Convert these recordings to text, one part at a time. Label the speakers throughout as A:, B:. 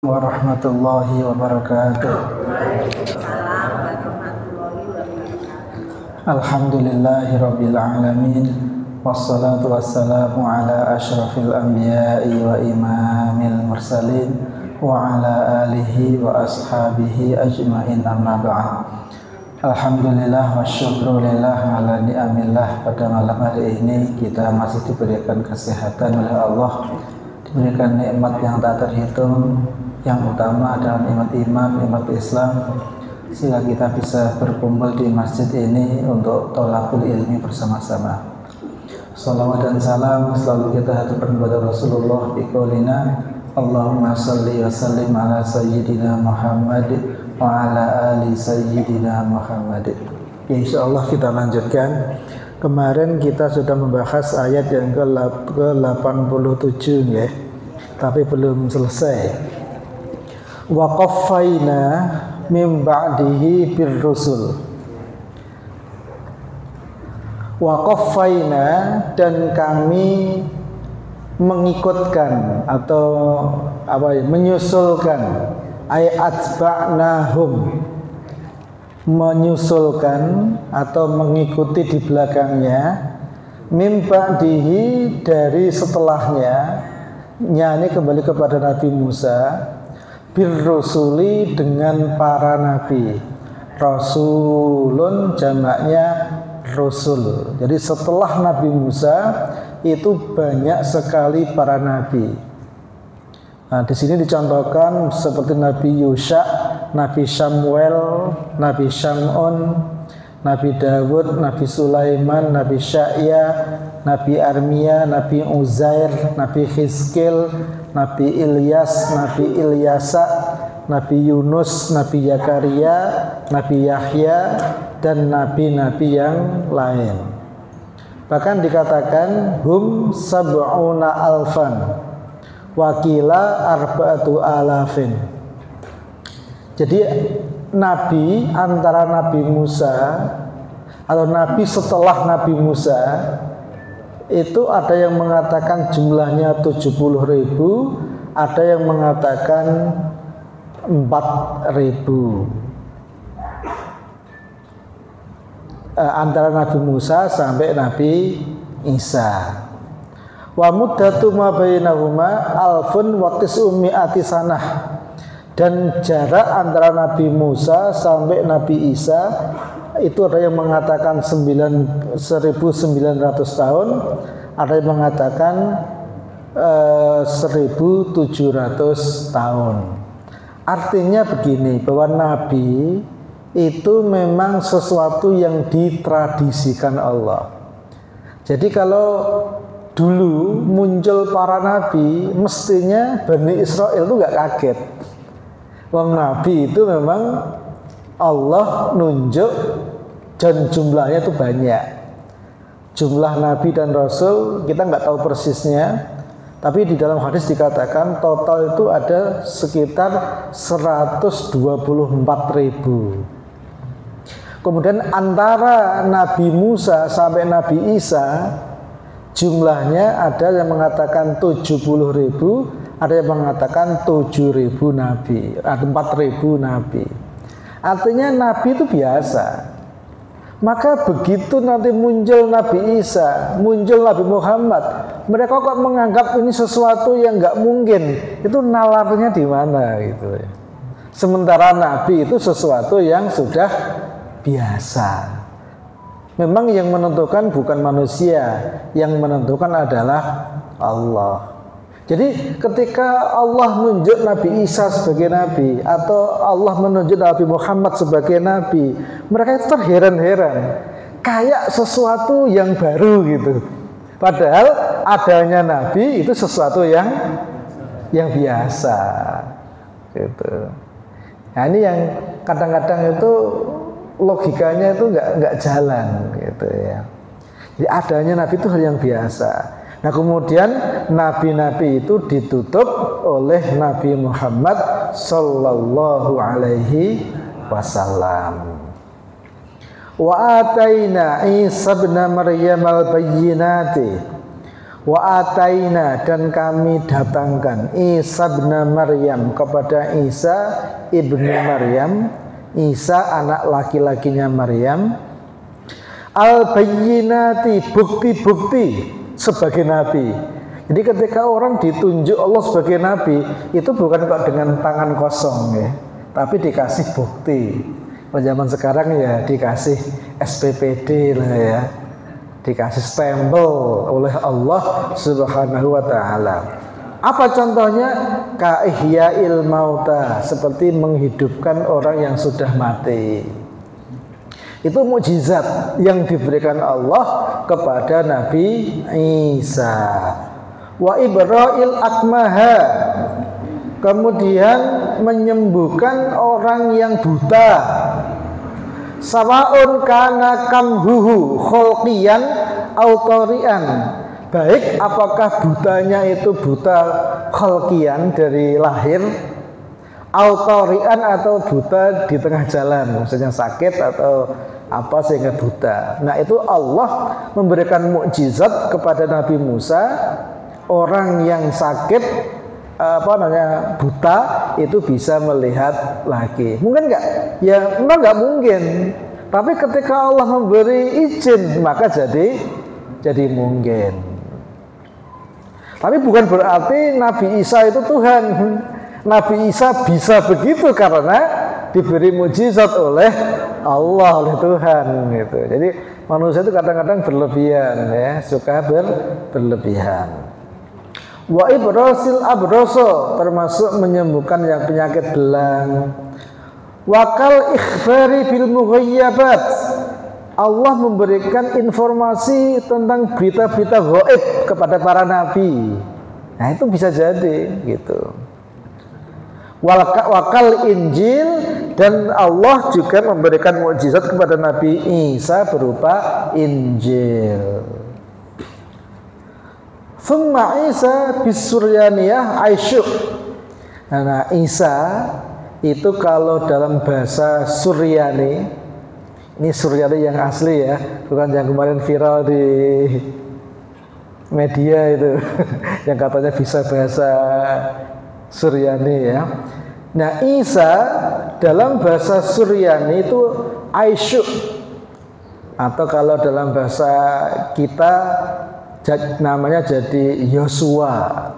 A: Warahmatullahi wabarakatuh. Alhamdulillahi rabbil alamin. Wassalatu wassalamu ala ashrafil anbiya'i wa imamil mursalin wa ala alihi wa ashabihi ajma'in, amma ba'd. Alhamdulillah wa syukrulillah ala ni'amillah. Pada malam hari ini kita masih diberikan kesehatan oleh Allah, diberikan nikmat yang tak terhitung. Yang utama adalah nikmat iman, nikmat Islam, sehingga kita bisa berkumpul di masjid ini untuk thalaqul ilmi bersama-sama. Salawat dan salam selalu kita haturkan kepada Rasulullah biqaulina Allahumma salli wa sallim ala sayyidina Muhammad wa ala ali sayyidina Muhammad. Ya, insyaallah kita lanjutkan. Kemarin kita sudah membahas ayat yang ke-87 ya, tapi belum selesai. Wa qaffayna min ba'dihi birrusul. Wa qaffayna, dan kami mengikutkan atau menyusulkan, ay atba'nahum, menyusulkan atau mengikuti di belakangnya, min ba'dihi, dari setelahnya, ini kembali kepada Nabi Musa, birrusuli, dengan para nabi. Rasulun jamaknya rusul. Jadi setelah Nabi Musa itu banyak sekali para nabi. Nah, di sini dicontohkan seperti Nabi Yusha, Nabi Samuel, Nabi Syam'un, Nabi Dawud, Nabi Sulaiman, Nabi Sya'ya, Nabi Armia, Nabi Uzair, Nabi Hizkil, Nabi Ilyas, Nabi Ilyasa, Nabi Yunus, Nabi Zakaria, Nabi Yahya, dan nabi-nabi yang lain. Bahkan dikatakan hum sab'una alfan wakila arba'atu alafin. Jadi nabi antara Nabi Musa atau nabi setelah Nabi Musa itu ada yang mengatakan jumlahnya 70.000, ada yang mengatakan 4.000. Antara Nabi Musa sampai Nabi Isa. Wa muddatu ma bainahuma alfun wa tis'umi'ati sanah. Dan jarak antara Nabi Musa sampai Nabi Isa itu ada yang mengatakan 1.900 tahun, ada yang mengatakan 1.700 tahun. Artinya begini, bahwa Nabi itu memang sesuatu yang ditradisikan Allah. Jadi kalau dulu muncul para Nabi, mestinya Bani Israel itu gak kaget. Wong Nabi itu memang Allah nunjuk dan jumlahnya itu banyak. Jumlah Nabi dan Rasul kita nggak tahu persisnya, tapi di dalam hadis dikatakan total itu ada sekitar 124.000. Kemudian antara Nabi Musa sampai Nabi Isa jumlahnya ada yang mengatakan 70.000, ada yang mengatakan 7.000 nabi, ada 4.000 nabi. Artinya Nabi itu biasa. Maka begitu nanti muncul Nabi Isa, muncul Nabi Muhammad, mereka kok menganggap ini sesuatu yang nggak mungkin. Itu nalarnya di mana gitu. Sementara Nabi itu sesuatu yang sudah biasa. Memang yang menentukan bukan manusia, yang menentukan adalah Allah. Jadi ketika Allah menunjuk Nabi Isa sebagai Nabi atau Allah menunjuk Nabi Muhammad sebagai Nabi, mereka itu terheran-heran, kayak sesuatu yang baru gitu. Padahal adanya Nabi itu sesuatu yang biasa gitu. Nah, ini yang kadang-kadang itu logikanya itu nggak jalan gitu ya. Jadi adanya Nabi itu hal yang biasa. Nah, kemudian nabi-nabi itu ditutup oleh Nabi Muhammad sallallahu alaihi wasallam. Wa ataina Isa ibn Maryam al-bayyinati Wa ataina, dan kami datangkan Isa bin Maryam, kepada Isa ibnu Maryam, Isa anak laki-lakinya Maryam, al-bayyinati, bukti-bukti sebagai nabi. Jadi ketika orang ditunjuk Allah sebagai nabi, itu bukan kok dengan tangan kosong ya, tapi dikasih bukti. Kalau zaman sekarang ya dikasih SPPD lah ya, dikasih stempel oleh Allah Subhanahu wa taala. Apa contohnya? Ka ihya'il mauta, seperti menghidupkan orang yang sudah mati. Itu mukjizat yang diberikan Allah kepada Nabi Isa. Wa ibra'il akmaha, kemudian menyembuhkan orang yang buta. Sawaun kana kamhuhu kholqiyan autorian, baik apakah butanya itu buta kholqiyan dari lahir, autorian atau buta di tengah jalan, maksudnya sakit atau apa sehingga buta. Nah itu Allah memberikan mukjizat kepada Nabi Musa, orang yang sakit buta itu bisa melihat lagi. Mungkin nggak? Ya memang nggak mungkin. Tapi ketika Allah memberi izin, maka jadi mungkin. Tapi bukan berarti Nabi Isa itu Tuhan. Nabi Isa bisa begitu karena diberi mujizat oleh Allah, oleh Tuhan gitu. Jadi manusia itu kadang-kadang berlebihan ya, suka berlebihan. Wa ibrasil abroso, termasuk menyembuhkan yang penyakit belang. Wakal ikhbari bil mughayyabat, Allah memberikan informasi tentang berita-berita gaib kepada para nabi. Nah itu bisa jadi gitu. Wakal Injil, dan Allah juga memberikan mukjizat kepada Nabi Isa berupa Injil. Thumma Isa bisuryaniyah Aisyuk. Nah Isa itu kalau dalam bahasa Suryani, ini Suryani yang asli ya, bukan yang kemarin viral di media itu yang katanya bisa bahasa Suryani ya. Nah Isa dalam bahasa Suryani itu Aisyuk, atau kalau dalam bahasa kita namanya jadi Yosua.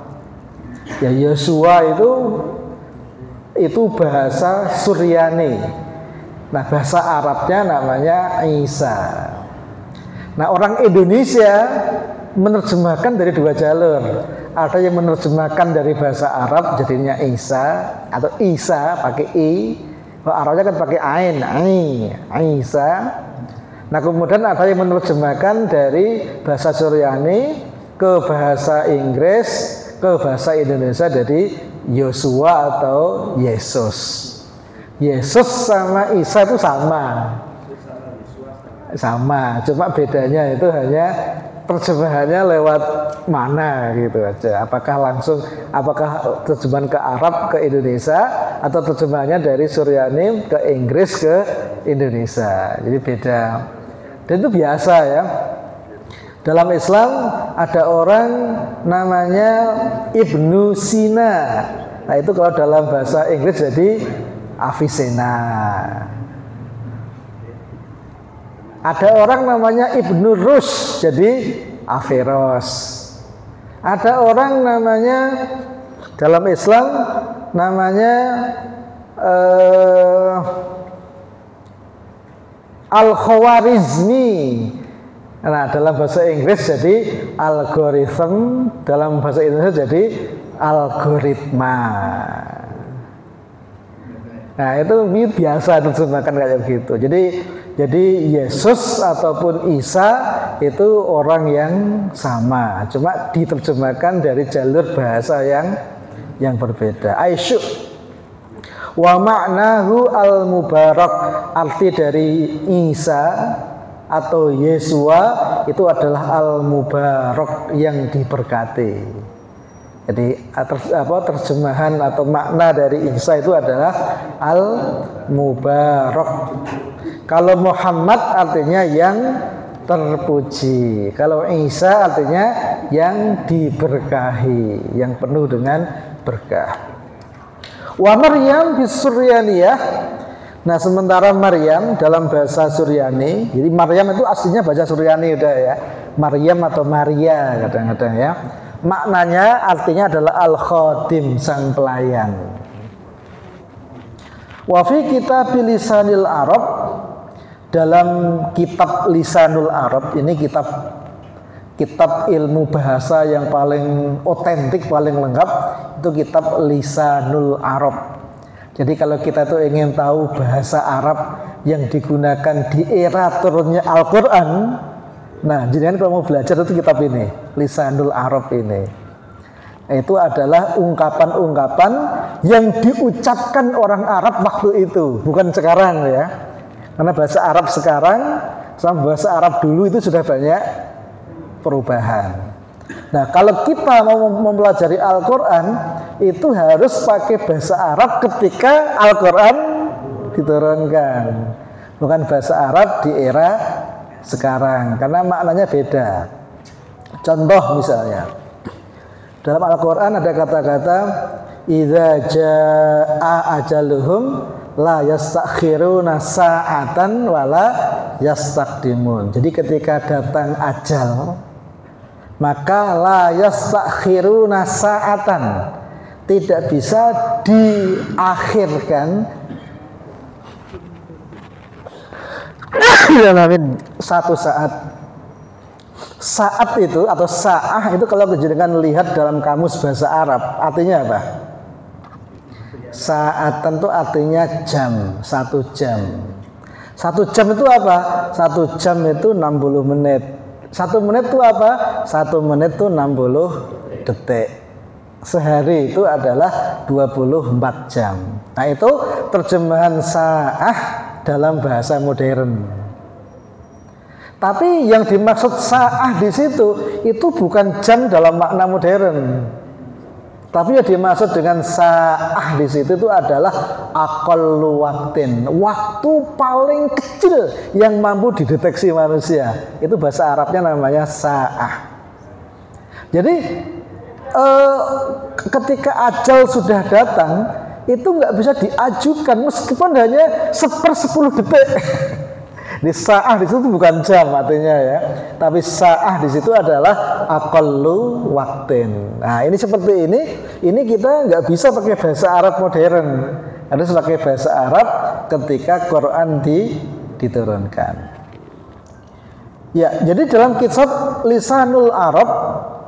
A: Ya Yosua itu bahasa Suryani. Nah bahasa Arabnya namanya Isa. Nah orang Indonesia menerjemahkan dari dua jalur. Ada yang menerjemahkan dari bahasa Arab jadinya Isa atau Isa pakai I. Kalau Arabnya kan pakai Ain, Isa. Nah kemudian ada yang menerjemahkan dari bahasa Suryani ke bahasa Inggris ke bahasa Indonesia jadi Yosua atau Yesus. Yesus sama Isa itu sama, cuma bedanya itu hanya terjemahannya lewat mana gitu aja. Apakah terjemahan ke Arab ke Indonesia atau terjemahannya dari Suryani ke Inggris ke Indonesia. Jadi beda. Dan itu biasa ya. Dalam Islam ada orang namanya Ibnu Sina. Nah itu kalau dalam bahasa Inggris jadi Avicenna. Ada orang namanya Ibnu Rus jadi Averroes. Ada orang namanya dalam Islam namanya Al-Khawarizmi. Nah dalam bahasa Inggris jadi algorithm, dalam bahasa Indonesia jadi algoritma. Nah itu biasa terjemahkan kayak begitu. Jadi Yesus ataupun Isa itu orang yang sama, cuma diterjemahkan dari jalur bahasa yang berbeda. Aisyuk. Wa ma'nahu al-mubarak, arti dari Isa atau Yesua itu adalah al-mubarak, yang diberkati. Jadi terjemahan atau makna dari Isa itu adalah al-mubarak. Kalau Muhammad artinya yang terpuji. Kalau Isa artinya yang diberkahi, yang penuh dengan berkah. Wa Maryam bisuryaniyah. Nah, sementara Maryam dalam bahasa Suryani, jadi Maryam itu aslinya bahasa Suryani udah ya. Maryam atau Maria kadang-kadang ya. Maknanya artinya adalah al-khadim, sang pelayan. Wa fi kitab lisanil Arab, dalam kitab Lisanul Arab, ini kitab ilmu bahasa yang paling otentik, paling lengkap, itu kitab Lisanul Arab. Jadi kalau kita tuh ingin tahu bahasa Arab yang digunakan di era turunnya Al-Quran, nah jenengan kalau mau belajar itu kitab ini, Lisanul Arab ini. Itu adalah ungkapan-ungkapan yang diucapkan orang Arab waktu itu, bukan sekarang ya. Karena bahasa Arab sekarang sama bahasa Arab dulu itu sudah banyak perubahan. Nah, kalau kita mau mempelajari Al-Quran, itu harus pakai bahasa Arab ketika Al-Quran diturunkan, bukan bahasa Arab di era sekarang, karena maknanya beda. Contoh misalnya, dalam Al-Quran ada kata-kata idza jaa ajaluhum la yastakhiruna sa'atan wala yastaqdimun. Jadi ketika datang ajal, maka la yastakhiruna sa'atan, tidak bisa diakhirkan dalam satu saat. Saat itu atau sa'ah itu kalau jenengan lihat dalam kamus bahasa Arab artinya apa? Sa'atan itu artinya jam, 1 jam. 1 jam itu apa? 1 jam itu 60 menit. 1 menit itu apa? 1 menit itu 60 detik. Sehari itu adalah 24 jam. Nah, itu terjemahan sa'ah dalam bahasa modern. Tapi yang dimaksud sa'ah di situ itu bukan jam dalam makna modern. Tapi yang dimaksud dengan sa'ah di situ itu adalah aqallu waqtin, waktu paling kecil yang mampu dideteksi manusia. Itu bahasa Arabnya namanya sa'ah. Jadi ketika ajal sudah datang, itu nggak bisa diajukan meskipun hanya 1/10 detik. Di sa'ah di situ bukan jam artinya ya, tapi sa'ah di situ adalah aqallu waqtin. Nah, ini seperti ini kita nggak bisa pakai bahasa Arab modern, harus pakai bahasa Arab ketika Quran diturunkan. Ya, jadi dalam kitab Lisanul Arab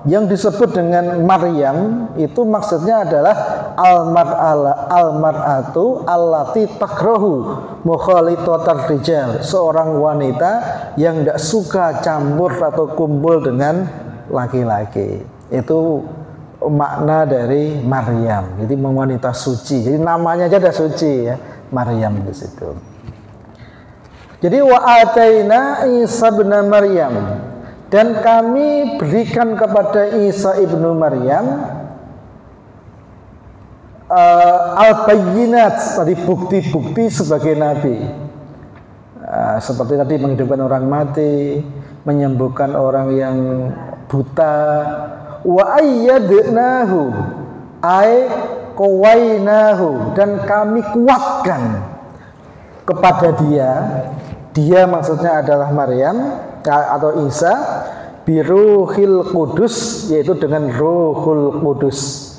A: yang disebut dengan Maryam itu maksudnya adalah al-mar'atu allati takrahu mukhalitatar rijal, seorang wanita yang tidak suka campur atau kumpul dengan laki-laki. Itu makna dari Maryam. Jadi wanita suci. Jadi namanya aja ada suci ya, Maryam di situ. Jadi wa ataina Isa bin Maryam, dan kami berikan kepada Isa ibnu Maryam al-bayyinat, tadi bukti-bukti sebagai nabi, seperti tadi menghidupkan orang mati, menyembuhkan orang yang buta, wa ayyadnahu ay qawainahu, dan kami kuatkan kepada dia maksudnya adalah Maryam atau Isa, biruhil kudus, yaitu dengan ruhul kudus.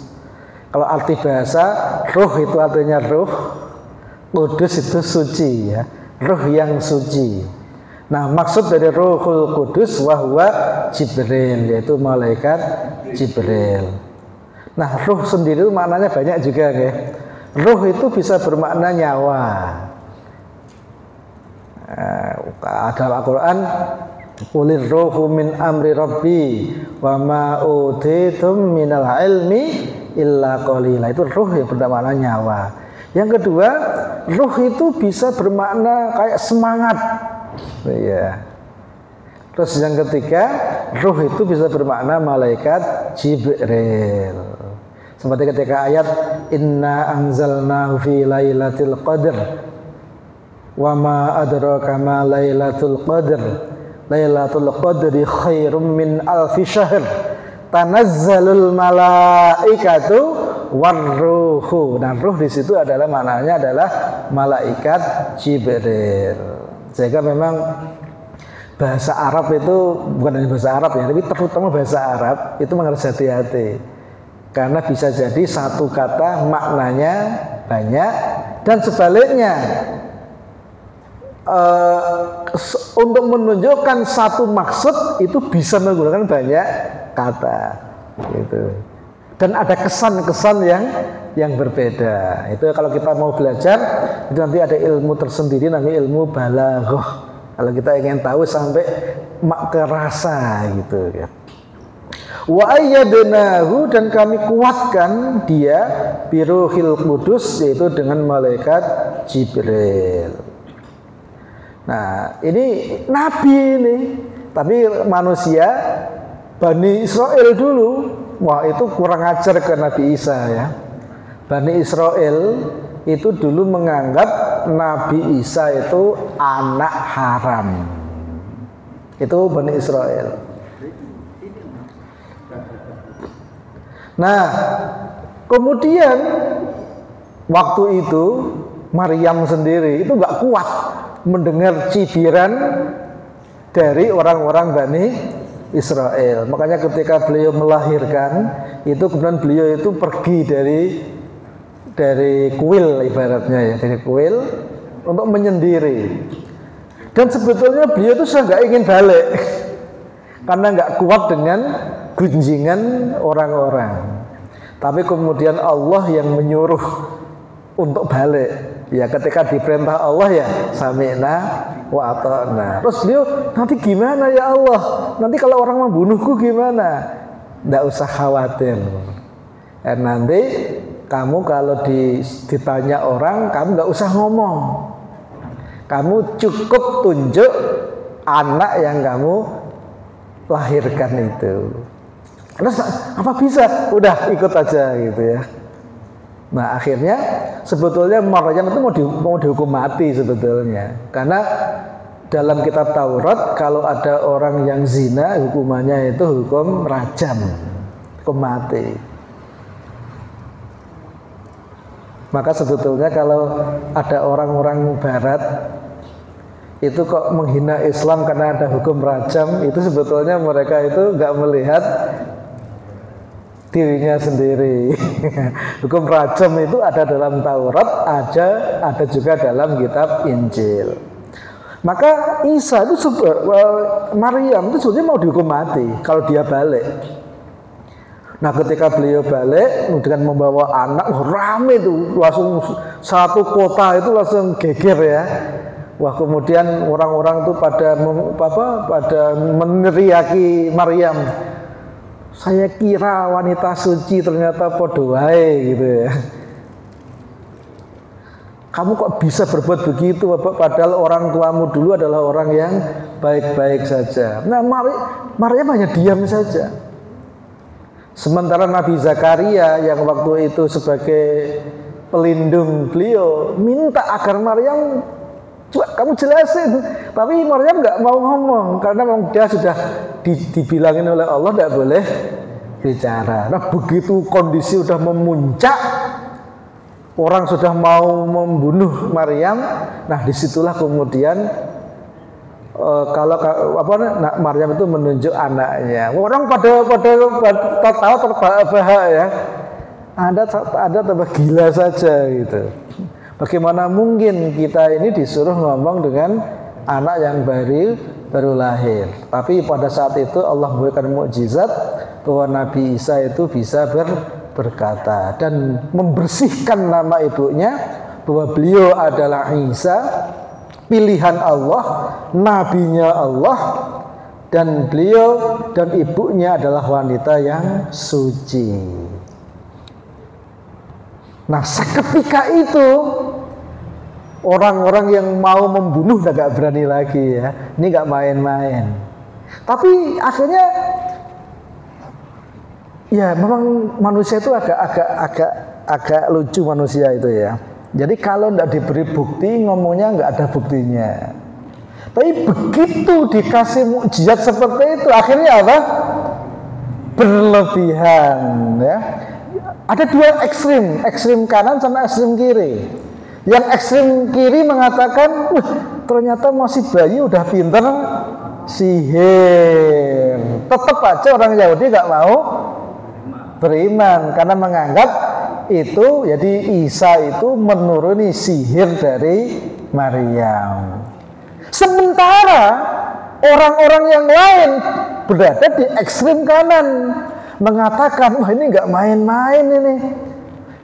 A: Kalau arti bahasa, ruh itu artinya ruh, kudus itu suci ya, ruh yang suci. Nah, maksud dari ruhul kudus wahwa Jibril, yaitu malaikat Jibril. Nah, ruh sendiri maknanya banyak juga ya. Ruh itu bisa bermakna nyawa. Dalam Al-Quran, qulir ruhu min amri rabbi wa ma utitum minal ilmi illa qalila. Itu ruh yang bermakna nyawa. Yang kedua, ruh itu bisa bermakna kayak semangat ya. Terus yang ketiga, ruh itu bisa bermakna malaikat Jibril. Seperti ketika ayat inna anzalnahu fi lailatul qadr wa ma adraka ma lailatul qadr Lailatul Qadri khairum min alfi syahr. Tanazzalul malaikatu warruhu. Nah, ruh di situ adalah maknanya adalah malaikat Jibril. Sehingga memang bahasa Arab itu bukan hanya bahasa Arab ya, tapi terutama bahasa Arab itu harus hati-hati. Karena bisa jadi satu kata maknanya banyak dan sebaliknya. Untuk menunjukkan satu maksud itu bisa menggunakan banyak kata gitu. Dan ada kesan-kesan yang berbeda. Itu kalau kita mau belajar itu nanti ada ilmu tersendiri namanya ilmu balaghah. Kalau kita ingin tahu sampai makna rasa gitu ya. Wa ayyadnahu, dan kami kuatkan dia biruhil qudus, yaitu dengan malaikat Jibril. Nah, ini nabi ini, tapi manusia Bani Israel dulu, wah itu kurang ajar ke Nabi Isa ya. Bani Israel itu dulu menganggap Nabi Isa itu anak haram. Itu Bani Israel. Nah, kemudian waktu itu Maryam sendiri itu nggak kuat mendengar cibiran dari orang-orang Bani Israel. Makanya ketika beliau melahirkan itu kemudian beliau itu pergi dari kuil, ibaratnya ya, dari kuil untuk menyendiri. Dan sebetulnya beliau itu sudah nggak ingin balik karena nggak kuat dengan gunjingan orang-orang. Tapi kemudian Allah yang menyuruh untuk balik. Ya, ketika diperintah Allah ya sami'na wa ata'na. Terus beliau, nanti gimana ya Allah? Nanti kalau orang membunuhku gimana? Nggak usah khawatir. Nanti kamu kalau ditanya orang, kamu nggak usah ngomong. Kamu cukup tunjuk anak yang kamu lahirkan itu. Terus apa bisa? Udah ikut aja gitu ya. Nah, akhirnya sebetulnya Maryam itu mau dihukum mati sebetulnya. Karena dalam kitab Taurat kalau ada orang yang zina, hukumannya itu hukum rajam, hukum mati. Maka sebetulnya kalau ada orang-orang barat itu kok menghina Islam karena ada hukum rajam, itu sebetulnya mereka itu nggak melihat dirinya sendiri. Hukum rajam itu ada dalam Taurat, ada juga dalam kitab Injil. Maka Isa itu Maryam itu sebetulnya mau dihukum mati kalau dia balik. Nah, ketika beliau balik dengan membawa anak, rame itu langsung satu kota itu langsung geger ya. Wah, kemudian orang-orang itu pada meneriaki Maryam. Saya kira wanita suci, ternyata podo wae gitu ya. Kamu kok bisa berbuat begitu, padahal orang tuamu dulu adalah orang yang baik-baik saja. Nah, Maryam hanya diam saja. Sementara Nabi Zakaria yang waktu itu sebagai pelindung beliau minta agar Maryam, kamu jelasin, tapi Maryam nggak mau ngomong karena dia sudah dibilangin oleh Allah tidak boleh bicara. Nah, begitu kondisi sudah memuncak, orang sudah mau membunuh Maryam. Nah, disitulah kemudian Maryam itu menunjuk anaknya. Orang pada tahu terbahak ya. Ada tambah gila saja gitu. Bagaimana mungkin kita ini disuruh ngomong dengan anak yang baru lahir. Tapi pada saat itu Allah memberikan mukjizat bahwa Nabi Isa itu bisa berkata dan membersihkan nama ibunya bahwa beliau adalah Isa, pilihan Allah, nabinya Allah, dan beliau dan ibunya adalah wanita yang suci. Nah, seketika itu orang-orang yang mau membunuh udah gak berani lagi ya. Ini gak main-main. Tapi akhirnya ya memang manusia itu agak lucu manusia itu ya. Jadi kalau tidak diberi bukti, ngomongnya nggak ada buktinya. Tapi begitu dikasih mukjizat seperti itu, akhirnya apa? Berlebihan, ya. Ada dua ekstrim, ekstrim kanan sama ekstrim kiri. Yang ekstrim kiri mengatakan, wah, ternyata masih bayi udah pinter sihir. Tetap aja orang Yahudi nggak mau beriman karena menganggap itu, jadi Isa itu menuruni sihir dari Maryam. Sementara orang-orang yang lain berada di ekstrim kanan, mengatakan, wah ini nggak main-main ini,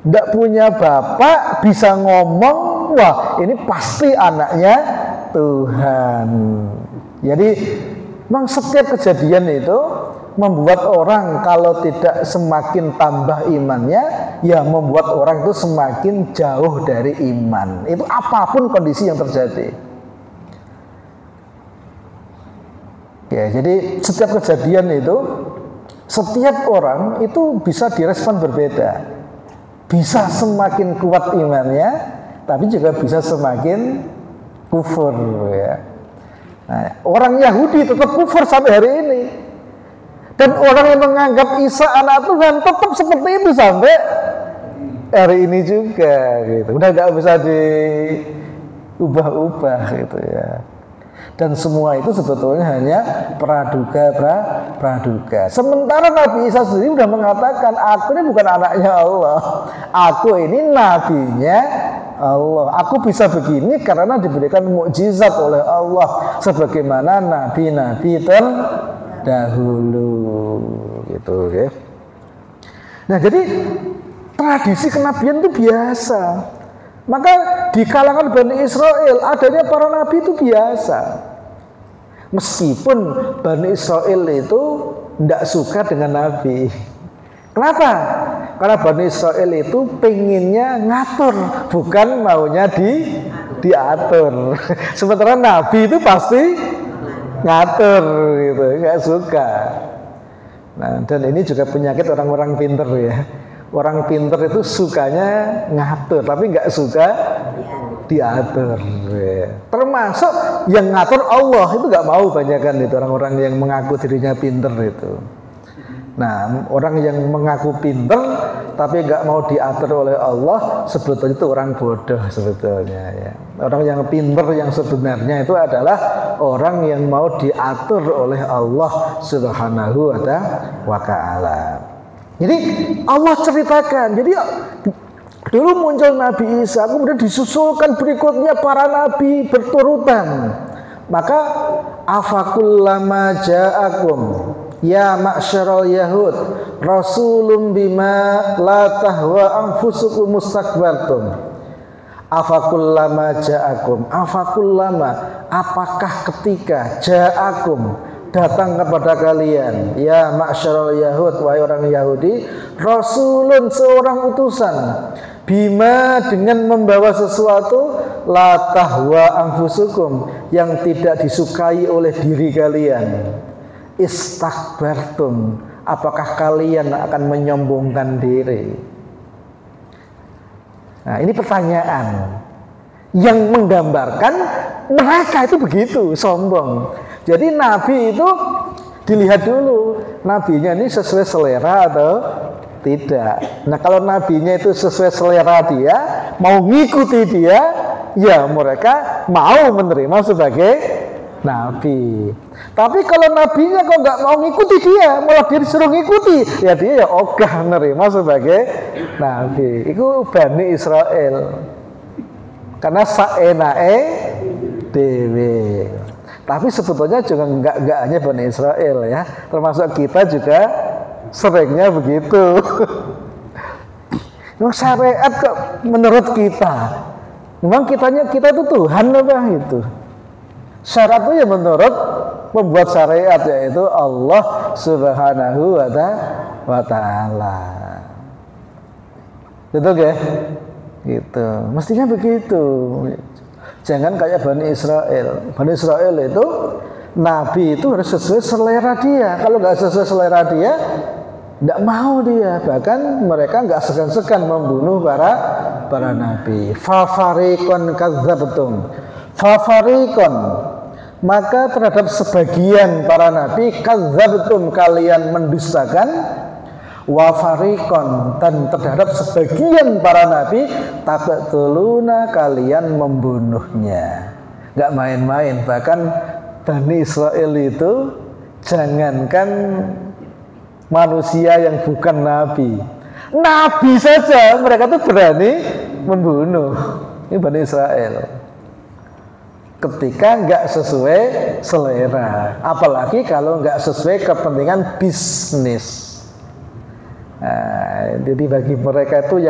A: nggak punya bapak, bisa ngomong, wah ini pasti anaknya Tuhan. Jadi memang setiap kejadian itu membuat orang kalau tidak semakin tambah imannya, ya membuat orang itu semakin jauh dari iman. Itu apapun kondisi yang terjadi. Ya, jadi setiap kejadian itu, setiap orang itu bisa direspon berbeda. Bisa semakin kuat imannya, tapi juga bisa semakin kufur, ya. Nah, orang Yahudi tetap kufur sampai hari ini. Dan orang yang menganggap Isa anak Tuhan tetap seperti itu sampai hari ini juga, gitu. Udah nggak bisa diubah-ubah, gitu ya. Dan semua itu sebetulnya hanya praduga. Sementara Nabi Isa sendiri sudah mengatakan, aku ini bukan anaknya Allah, aku ini nabinya Allah. Aku bisa begini karena diberikan mukjizat oleh Allah, sebagaimana nabi-nabi terdahulu, gitu, ya. Nah, jadi tradisi kenabian itu biasa. Maka di kalangan Bani Israel adanya para nabi itu biasa. Meskipun Bani Israel itu tidak suka dengan nabi. Kenapa? Karena Bani Israel itu pengennya ngatur, bukan maunya diatur. Sementara nabi itu pasti ngatur, gitu, nggak suka. Nah, dan ini juga penyakit orang-orang pinter, ya. Orang pinter itu sukanya ngatur, tapi nggak suka diatur, ya. Termasuk yang ngatur Allah itu nggak mau, banyakan itu orang-orang yang mengaku dirinya pinter itu. Nah, orang yang mengaku pinter tapi nggak mau diatur oleh Allah, sebetulnya itu orang bodoh sebetulnya, ya. Orang yang pinter yang sebenarnya itu adalah orang yang mau diatur oleh Allah Subhanahu wa ta'ala. Jadi Allah ceritakan, jadi dulu muncul Nabi Isa, kemudian disusulkan berikutnya para nabi berturutan. Maka afakullama ja'akum ya ma'syaral yahud rasulun bima la tahwa anfusukum mustakbartum. Afakullama ja'akum, afakullama, apakah ketika ja'akum datang kepada kalian, ya ma'syaral yahud, wahai orang Yahudi, rasulun, seorang utusan, bima, dengan membawa sesuatu, la tahwa anfusukum, yang tidak disukai oleh diri kalian, istakbartum, apakah kalian akan menyombongkan diri? Nah, ini pertanyaan yang menggambarkan mereka itu begitu sombong. Jadi nabi itu dilihat dulu, nabinya ini sesuai selera atau tidak. Nah, kalau nabinya itu sesuai selera dia, mau ngikuti dia, ya mereka mau menerima sebagai nabi. Tapi kalau nabinya kok nggak mau ngikuti dia, malah dia disuruh ngikuti, ya dia ya ogah menerima sebagai nabi. Itu Bani Israel. Karena saenae dewe. Tapi sebetulnya juga enggak hanya Bani Israel, ya, termasuk kita juga seringnya begitu. Memang syariat kok menurut kita, memang kita itu Tuhan apa itu? Syariat itu ya menurut pembuat syariat, yaitu Allah Subhanahu wa ta'ala. Betul ya? Gitu. Mestinya begitu. Jangan kayak Bani Israel. Bani Israel itu nabi itu harus sesuai selera dia. Kalau nggak sesuai selera dia, nggak mau dia. Bahkan mereka nggak segan-segan membunuh para nabi. Fafarikon kadzabtum. Fafarikon, maka terhadap sebagian para nabi kadzabtum, kalian mendustakan, wa fariqon, dan terhadap sebagian para nabi taqtuluna, kalian membunuhnya. Nggak main-main. Bahkan Bani Israel itu jangankan manusia yang bukan nabi, nabi saja mereka tuh berani membunuh. Ini Bani Israel ketika nggak sesuai selera, apalagi kalau nggak sesuai kepentingan bisnis. Nah, jadi bagi mereka itu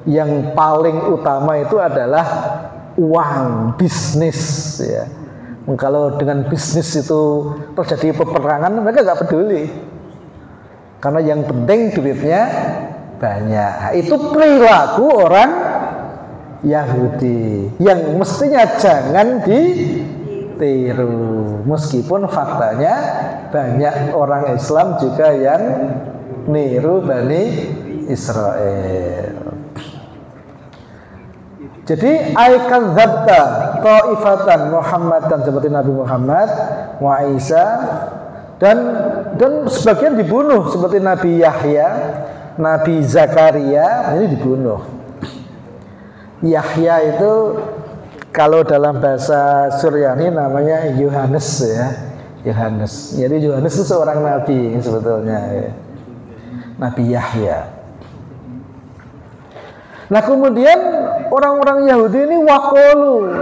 A: yang paling utama itu adalah uang, bisnis ya. Kalau dengan bisnis itu terjadi peperangan, mereka nggak peduli, karena yang penting duitnya banyak. Nah, itu perilaku orang Yahudi yang mestinya jangan ditiru, meskipun faktanya banyak orang Islam juga yang niru Bani Israel. Jadi aikan zabta ta'ifatan Muhammadan, seperti Nabi Muhammad, wa Isa, dan sebagian dibunuh seperti Nabi Yahya, Nabi Zakaria, ini dibunuh. Yahya itu kalau dalam bahasa Suryani namanya Yohanes ya, Yohanes. Jadi Yohanes itu seorang nabi sebetulnya ya. Nabi Yahya. Nah kemudian orang-orang Yahudi ini waqolu.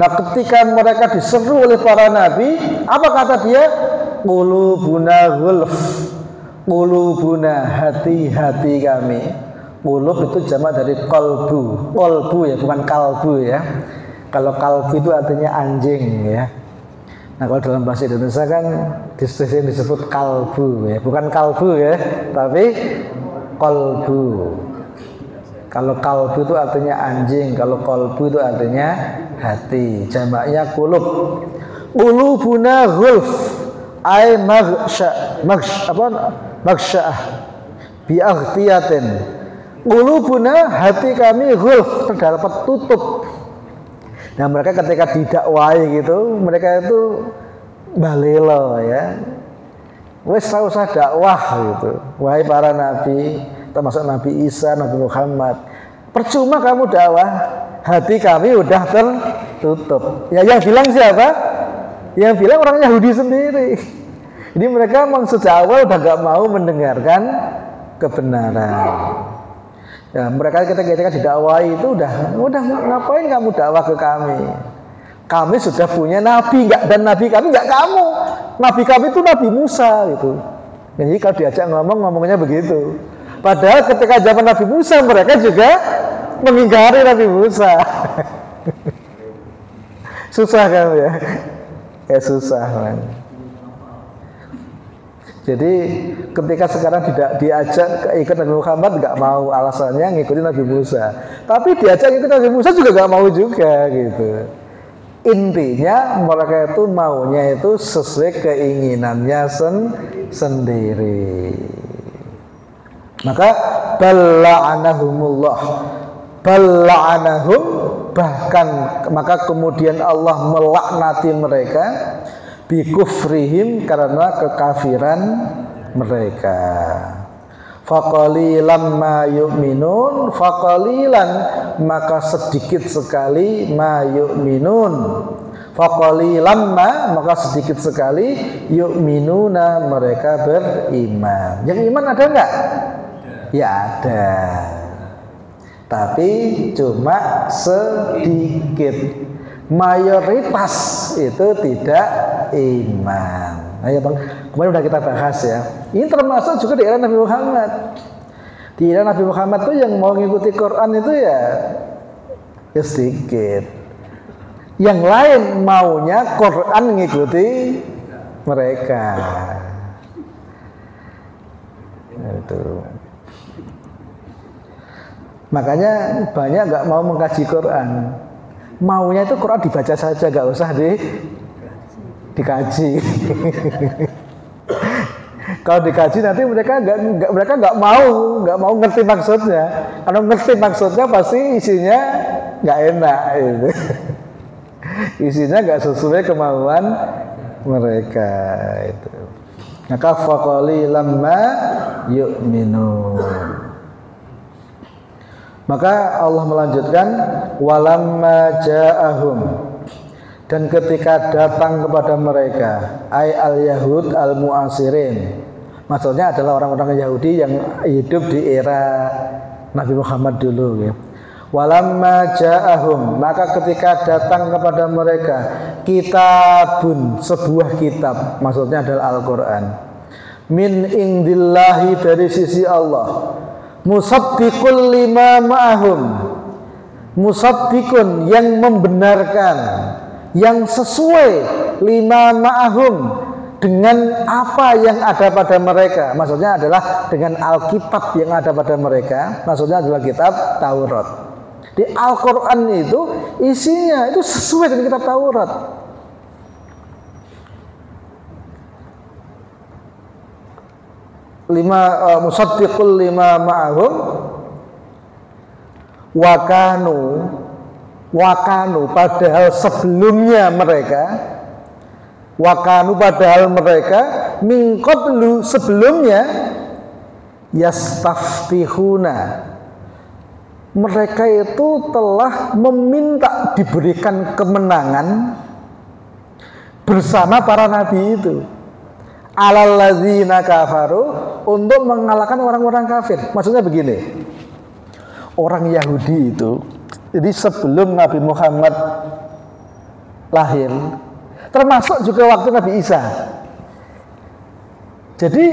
A: Nah ketika mereka diseru oleh para nabi, apa kata dia? Qulubuna ghulf, qulubuna, hati-hati kami. Qulub itu jamak dari qalbu. Qalbu ya, bukan kalbu ya. Kalau kalbu itu artinya anjing ya. Nah kalau dalam bahasa Indonesia kan disebut kalbu ya, bukan kalbu ya, tapi qalbu. Kalau kalbu itu artinya anjing, kalau qalbu itu artinya hati. Jamaknya qulub. Qulubuna ghulf ay maghsya'ah bi aghtiyatin. Qulubuna, hati kami ghulf, terdapat tutup. Nah mereka ketika didakwai gitu, mereka itu balelo ya, wes usah dakwah gitu. Wahai para nabi, termasuk Nabi Isa, Nabi Muhammad, percuma kamu dakwah, hati kami udah tertutup. Ya yang bilang siapa? Yang bilang orang Yahudi sendiri. Jadi mereka memang sejak awal udah gak mau mendengarkan kebenaran. Ya, mereka ketika didakwai itu udah ngapain kamu dakwah ke kami? Kami sudah punya nabi, dan nabi kami nggak kamu. Nabi kami itu Nabi Musa gitu. Jadi kalau diajak ngomongnya begitu. Padahal ketika zaman Nabi Musa mereka juga mengingkari Nabi Musa. Susah kan ya? Ya susah kan. Jadi ketika sekarang tidak diajak ikut Nabi Muhammad nggak mau, alasannya ngikutin Nabi Musa. Tapi diajak ikut Nabi Musa juga nggak mau juga gitu. Intinya mereka itu maunya itu sesuai keinginannya sendiri. Maka bala'anahumullah, bala'anahum, bahkan maka kemudian Allah melaknati mereka bikufrihim, karena kekafiran mereka. Faqalilan ma yu'minun, faqalilan, maka sedikit sekali, ma yu'minun, faqalilan ma, maka sedikit sekali, yu'minuna, mereka beriman. Yang iman ada enggak? Ya ada, tapi cuma sedikit. Mayoritas itu tidak iman. Nah ya bang, kemarin sudah kita bahas ya. Ini termasuk juga di era Nabi Muhammad. Di era Nabi Muhammad tuh yang mau mengikuti Quran itu ya sedikit. Yang lain maunya Quran mengikuti mereka. Itu. Makanya banyak nggak mau mengkaji Quran. Maunya itu Quran dibaca saja, nggak usah dikaji. Kalau dikaji nanti mereka nggak mau ngerti maksudnya. Kalau ngerti maksudnya pasti isinya nggak enak. Gitu. isinya nggak sesuai kemauan mereka itu. Maka faqalilan ma yu'minun. Maka Allah melanjutkan walamma ja'ahum, dan ketika datang kepada mereka ay al-yahud al-mu'asirin, maksudnya adalah orang-orang Yahudi yang hidup di era Nabi Muhammad dulu ya. Walamma ja'ahum, maka ketika datang kepada mereka kitabun, sebuah kitab, maksudnya adalah Al-Quran, min indillahi, dari sisi Allah, musaddiqul lima ma'ahum, musaddiqun, yang membenarkan, yang sesuai, lima ma'ahum, dengan apa yang ada pada mereka, maksudnya adalah dengan Alkitab yang ada pada mereka, maksudnya adalah kitab Taurat. Di Al-Quran itu isinya itu sesuai dengan kitab Taurat. Musaddiqul lima ma'ahum wakanu, padahal sebelumnya mereka, wakanu, padahal mereka min qablu, sebelumnya, yastaftihuna, mereka itu telah meminta diberikan kemenangan bersama para nabi itu, alalladzina kafaru, untuk mengalahkan orang-orang kafir. Maksudnya begini, orang Yahudi itu, jadi sebelum Nabi Muhammad lahir, termasuk juga waktu Nabi Isa, jadi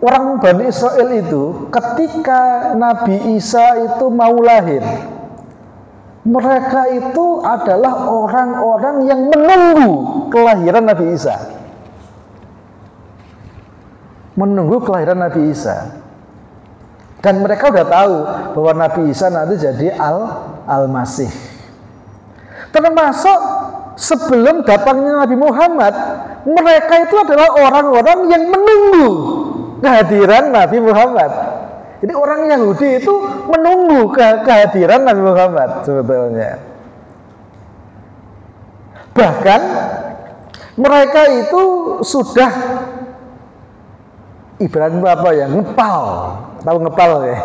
A: orang Bani Israel itu ketika Nabi Isa itu mau lahir, mereka itu adalah orang-orang yang menunggu kelahiran Nabi Isa, menunggu kelahiran Nabi Isa, dan mereka udah tahu bahwa Nabi Isa nanti jadi Al-Masih. Termasuk sebelum datangnya Nabi Muhammad, mereka itu adalah orang-orang yang menunggu kehadiran Nabi Muhammad. Jadi orang Yahudi itu menunggu kehadiran Nabi Muhammad sebetulnya. Bahkan mereka itu sudah ibaratnya apa ya, ngepal, tahu ngepal ya.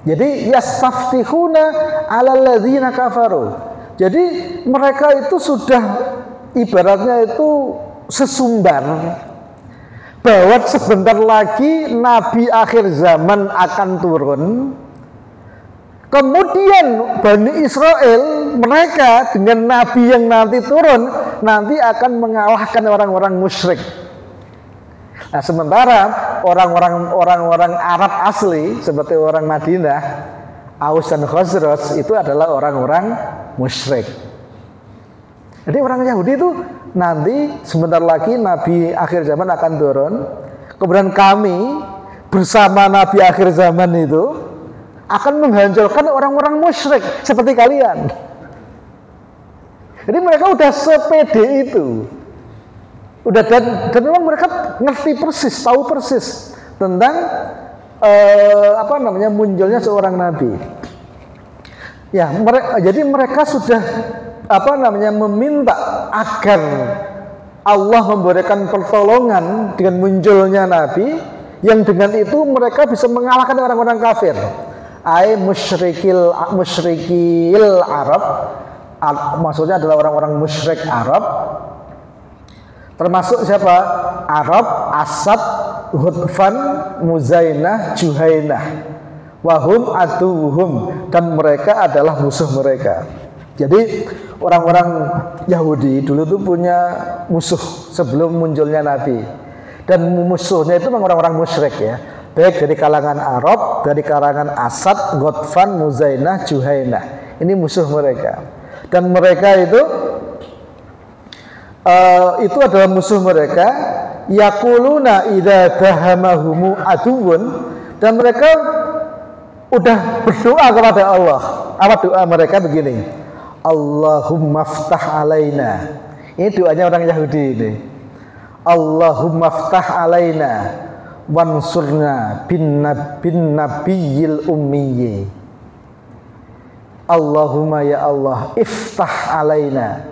A: Jadi yastaftihuna alal ladzina kafaru. Jadi mereka itu sudah ibaratnya itu sesumbar bahwa sebentar lagi Nabi akhir zaman akan turun. Kemudian Bani Israel, mereka dengan Nabi yang nanti turun, nanti akan mengalahkan orang-orang musyrik. Nah, sementara orang-orang Arab asli seperti orang Madinah, Aus dan Khazraj, itu adalah orang-orang musyrik. Jadi orang Yahudi itu nanti sebentar lagi Nabi akhir zaman akan turun, kemudian kami bersama Nabi akhir zaman itu akan menghancurkan orang-orang musyrik seperti kalian. Jadi mereka udah sepede itu, udah dan memang mereka ngerti persis, tahu persis tentang munculnya seorang Nabi. Ya, jadi mereka sudah meminta agar Allah memberikan pertolongan dengan munculnya Nabi, yang dengan itu mereka bisa mengalahkan orang-orang kafir, musyrikil Arab, maksudnya adalah orang-orang musyrik Arab, termasuk siapa? Arab, Asad, Hudfan, Muzainah, Juhainah, wahum atuhum, dan mereka adalah musuh mereka. Jadi orang-orang Yahudi dulu tuh punya musuh sebelum munculnya Nabi, dan musuhnya itu memang orang-orang musyrik ya, baik dari kalangan Arab, dari kalangan Asad, Ghatfan, Muzainah, Juhainah. Ini musuh mereka, dan mereka itu adalah musuh mereka. Yaquluna idza dahamahumu aduwwun, dan mereka udah berdoa kepada Allah. Apa doa mereka? Begini, Allahumma ftah alaina. Ini doanya orang Yahudi ini. Allahumma ftah alaina wansurna bin nabiyil ummiyyi. Allahumma ya Allah, iftah alaina,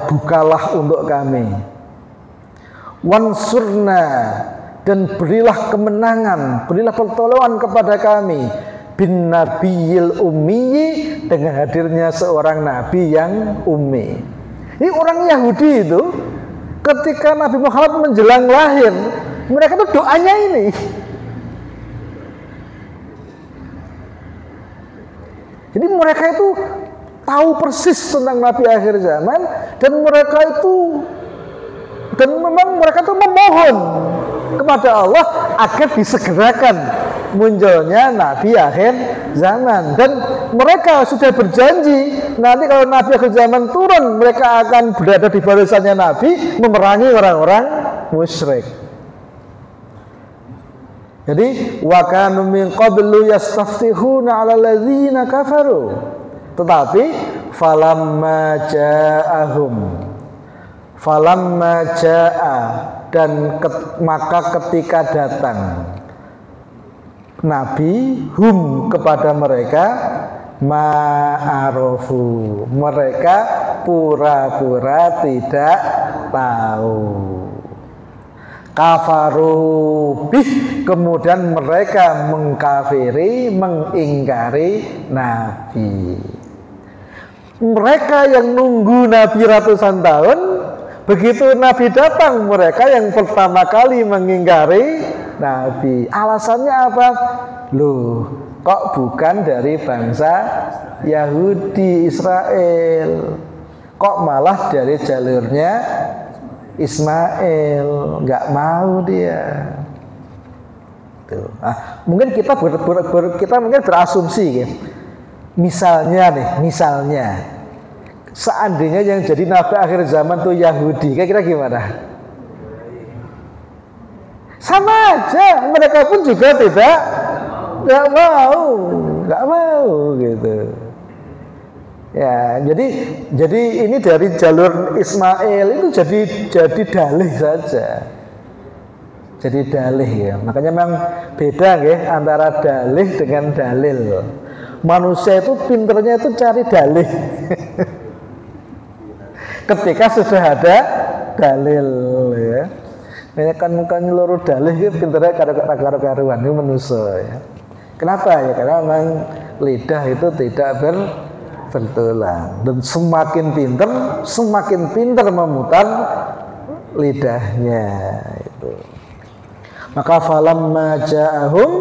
A: bukalah untuk kami. Wansurna, dan berilah kemenangan, berilah pertolongan kepada kami bin nabiyil ummi, dengan hadirnya seorang nabi yang ummi. Ini orang Yahudi itu ketika Nabi Muhammad menjelang lahir, mereka itu doanya ini. Jadi mereka itu tahu persis tentang Nabi akhir zaman, dan memang mereka itu memohon kepada Allah agar disegerakan munculnya Nabi akhir zaman. Dan mereka sudah berjanji nanti kalau Nabi akhir zaman turun, mereka akan berada di barisannya Nabi memerangi orang-orang musyrik. Jadi wa kanu min qablu yastaftihuna 'ala alladzina kafaru, tetapi falamma jaa, dan maka ketika datang Nabi kepada mereka, ma'arofu, mereka pura-pura tidak tahu. Kafaru bih, kemudian mereka mengkafiri, mengingkari Nabi. Mereka yang nunggu Nabi ratusan tahun, begitu Nabi datang, mereka yang pertama kali mengingkari Nabi. Alasannya apa? Loh, kok bukan dari bangsa Yahudi Israel? Kok malah dari jalurnya Ismail? Nggak mau dia. Tuh. Nah, mungkin kita mungkin berasumsi ya. Misalnya seandainya yang jadi nabi akhir zaman tuh Yahudi, kira-kira gimana? Sama aja, mereka pun juga nggak mau gitu. Ya, jadi ini dari jalur Ismail itu jadi dalih saja. Jadi dalih ya. Makanya memang beda ya antara dalih dengan dalil. Manusia itu pinternya itu cari dalih. Ketika sudah ada dalil ya. Ini kan nyeluruh dalih itu pinternya karuan itu manusia ya. Kenapa ya? Karena memang lidah itu tidak bertulang, dan semakin pinter memutar lidahnya itu. Maka falamma ja'ahum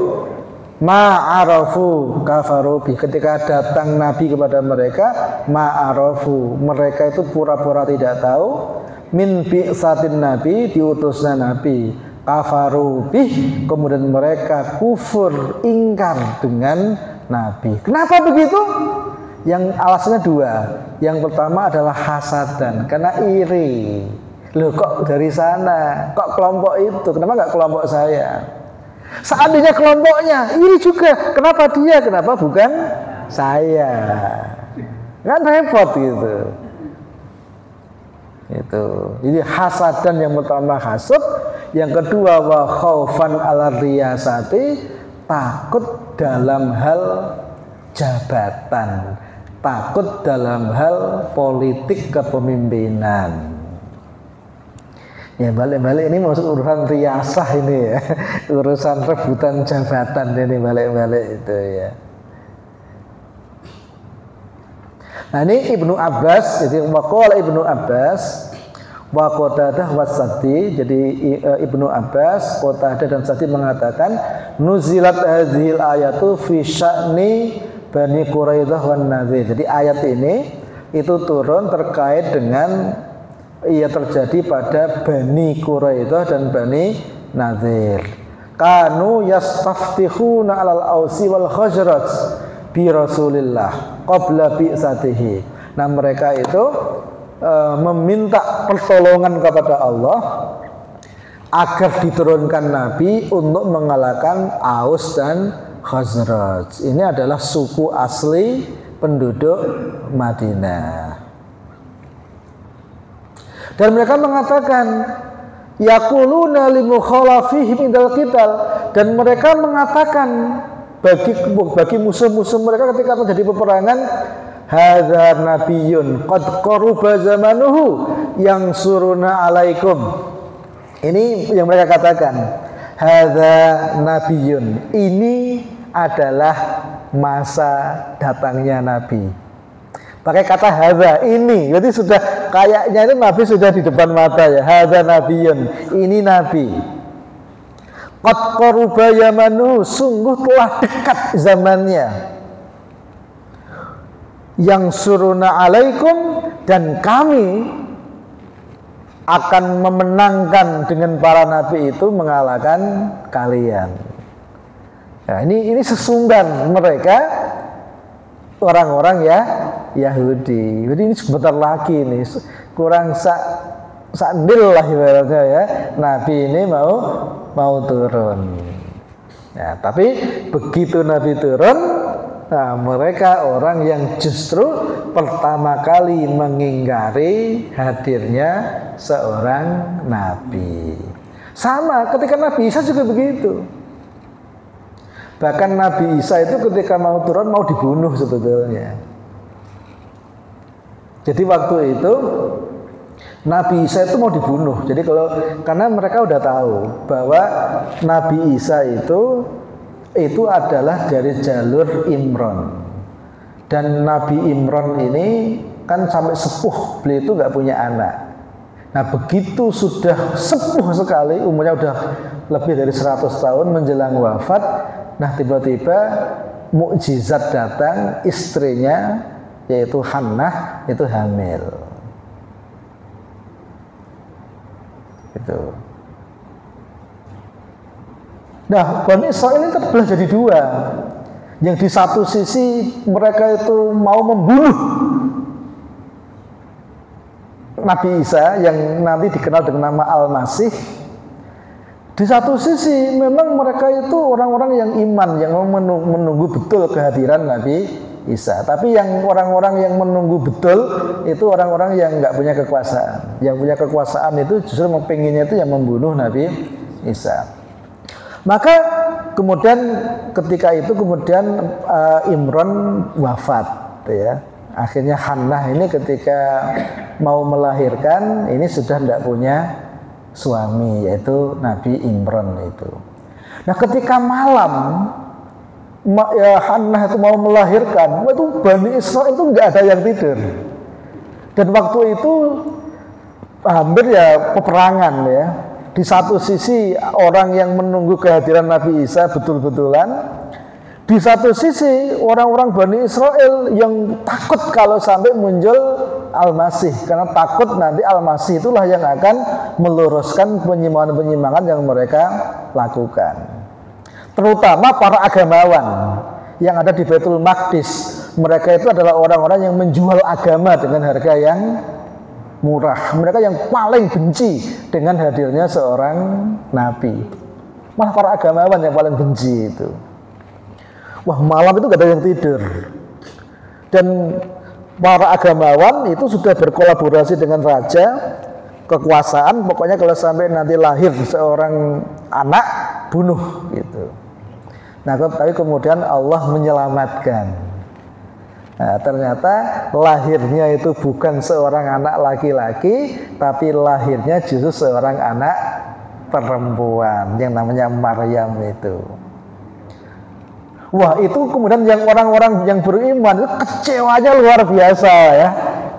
A: ma'arafu kafaru bi, ketika datang Nabi kepada mereka, ma'arafu, mereka itu pura-pura tidak tahu, min bi'satin Nabi, diutusnya Nabi, kafaru bih, kemudian mereka kufur, ingkar dengan Nabi. Kenapa begitu? Yang alasannya dua. Yang pertama adalah hasadan, karena iri. Loh, kok dari sana, kok kelompok itu, kenapa nggak kelompok saya? Seandainya kelompoknya iri juga, kenapa dia, kenapa bukan saya? Kan repot gitu. Itu. Jadi hasadan yang pertama hasud, yang kedua wa khaufan ala riyasati, takut dalam hal jabatan, takut dalam hal politik kepemimpinan. Ya, balik-balik ini maksud urusan riyasah ini ya, urusan rebutan jabatan ini, balik-balik itu ya. Nah, ini Ibnu Abbas, jadi waqala Ibnu Abbas wa Qatadah wa Sa'di. Jadi Ibnu Abbas, Qatadah dan Sa'di mengatakan nuzilat hadhil ayatu fi sya'ni Bani Quraidah wan Nadir. Jadi ayat ini itu turun terkait dengan ia terjadi pada Bani Quraidah dan Bani Nadir. Kanu yastaftihuna 'alal Ausi wal Khazraj bi Rasulillah qabla bi'satihi. Nah, mereka itu meminta pertolongan kepada Allah agar diturunkan Nabi untuk mengalahkan Aus dan Khazraj. Ini adalah suku asli penduduk Madinah. Dan mereka mengatakan yaquluna limukhalafihim indal qital, dan mereka mengatakan bagi musuh-musuh mereka ketika terjadi peperangan, hadza nabiyyun qad qaruba zamanuhu yang suruna alaikum. Ini yang mereka katakan, hadza nabiyyun, ini adalah masa datangnya nabi. Pakai kata hadza, ini, berarti sudah kayaknya itu nabi sudah di depan mata ya. Hadza nabiyyun, ini nabi. Qad qaruba zamanuhu, sungguh telah dekat zamannya. Yang suruna alaikum, dan kami akan memenangkan dengan para nabi itu, mengalahkan kalian. Nah, ini sesungguhan mereka orang-orang ya Yahudi. Jadi ini sebentar lagi nih, kurang sandil lah ibaratnya ya, nabi ini mau turun. Nah, tapi begitu nabi turun, nah, mereka orang yang justru pertama kali mengingkari hadirnya seorang nabi. Sama ketika Nabi Isa juga begitu. Bahkan Nabi Isa itu ketika mau turun mau dibunuh sebetulnya. Jadi waktu itu Nabi Isa itu mau dibunuh. Jadi karena mereka udah tahu bahwa Nabi Isa itu adalah dari jalur Imron, dan Nabi Imron ini kan sampai sepuh, beliau itu nggak punya anak. Nah begitu sudah sepuh sekali, umurnya udah lebih dari 100 tahun menjelang wafat, nah tiba-tiba mukjizat datang, istrinya yaitu Hannah itu hamil. Gitu. Nah, Bani Israil ini terbelah jadi dua. Yang di satu sisi mereka itu mau membunuh Nabi Isa yang nanti dikenal dengan nama Al-Masih. Di satu sisi memang mereka itu orang-orang yang iman, yang menunggu betul kehadiran Nabi Isa. Tapi yang orang-orang yang menunggu betul itu orang-orang yang nggak punya kekuasaan. Yang punya kekuasaan itu justru pengennya itu yang membunuh Nabi Isa. Maka kemudian ketika itu Imron wafat ya. Akhirnya Hannah ini ketika mau melahirkan ini sudah tidak punya suami, yaitu Nabi Imron itu. Nah ketika malam Hannah itu mau melahirkan, itu Bani Israil itu nggak ada yang tidur. Dan waktu itu hampir ya peperangan ya. Di satu sisi orang yang menunggu kehadiran Nabi Isa betul-betulan, di satu sisi orang-orang Bani Israil yang takut kalau sampai muncul Al-Masih, karena takut nanti Al-Masih itulah yang akan meluruskan penyimpangan-penyimpangan yang mereka lakukan. Terutama para agamawan yang ada di Baitul Maqdis, mereka itu adalah orang-orang yang menjual agama dengan harga yang murah. Mereka yang paling benci dengan hadirnya seorang nabi. Malah para agamawan yang paling benci itu. Wah, malam itu gak ada yang tidur. Dan para agamawan itu sudah berkolaborasi dengan raja, kekuasaan, pokoknya kalau sampai nanti lahir seorang anak, bunuh gitu. Nah, tapi kemudian Allah menyelamatkan. Nah, ternyata lahirnya itu bukan seorang anak laki-laki, tapi lahirnya justru seorang anak perempuan yang namanya Maryam itu. Wah, itu kemudian yang orang-orang yang beriman itu kecewanya luar biasa ya.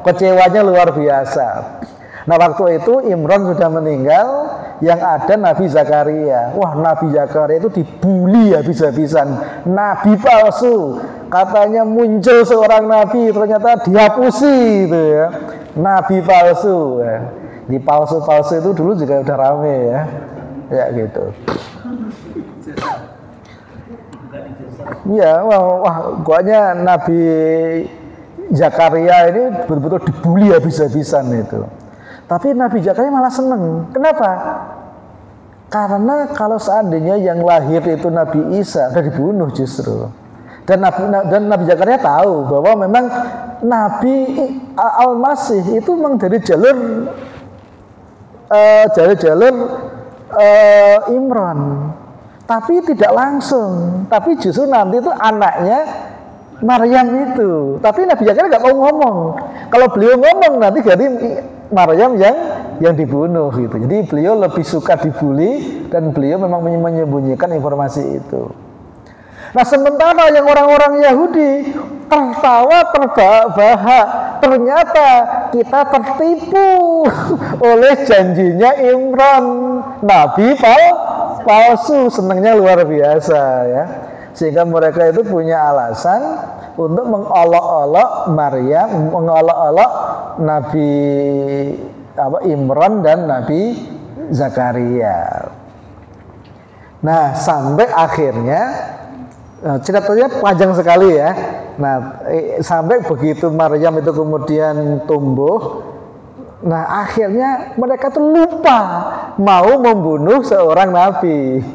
A: Kecewanya luar biasa. Nah, waktu itu Imron sudah meninggal, yang ada Nabi Zakaria. Wah, Nabi Zakaria itu dibully habis-habisan. Nabi palsu. Katanya muncul seorang nabi, ternyata dihapusi gitu ya. Nabi palsu ya. Di palsu-palsu itu dulu juga udah rame ya. Ya gitu. Ya, wah, pokoknya Nabi Zakaria ini betul-betul dibully habis-habisan itu. Tapi Nabi Zakaria malah seneng. Kenapa? Karena kalau seandainya yang lahir itu Nabi Isa, udah dibunuh justru. Dan Nabi Zakaria tahu bahwa memang Nabi Al-Masih itu memang dari jalur Imron. Tapi tidak langsung. Tapi justru nanti itu anaknya Maryam itu. Tapi Nabi Zakaria nggak mau ngomong. Kalau beliau ngomong nanti jadi Maryam yang dibunuh gitu. Jadi beliau lebih suka dibully dan beliau memang menyembunyikan informasi itu. Nah sementara yang orang-orang Yahudi tertawa terbahak, ternyata kita tertipu oleh janjinya Imran, Nabi palsu, senangnya luar biasa ya. Sehingga mereka itu punya alasan untuk mengolok-olok Maryam, mengolok-olok Nabi Imran dan Nabi Zakaria. Nah sampai akhirnya ceritanya panjang sekali ya. Nah sampai begitu Maryam itu kemudian tumbuh, nah akhirnya mereka tuh lupa mau membunuh seorang nabi.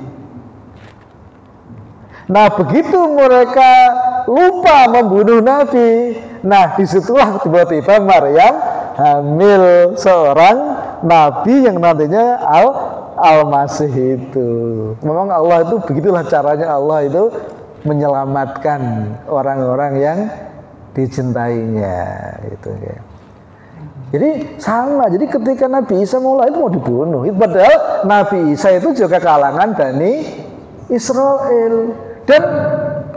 A: Nah begitu mereka lupa membunuh nabi, nah disitulah tiba-tiba Maryam hamil seorang nabi yang nantinya Al-Masih itu. Memang Allah itu begitulah caranya Allah itu menyelamatkan orang-orang yang dicintainya itu ya. Jadi sama, jadi ketika Nabi Isa mau lahir mau dibunuh. Padahal Nabi Isa itu juga kalangan Bani Israel dan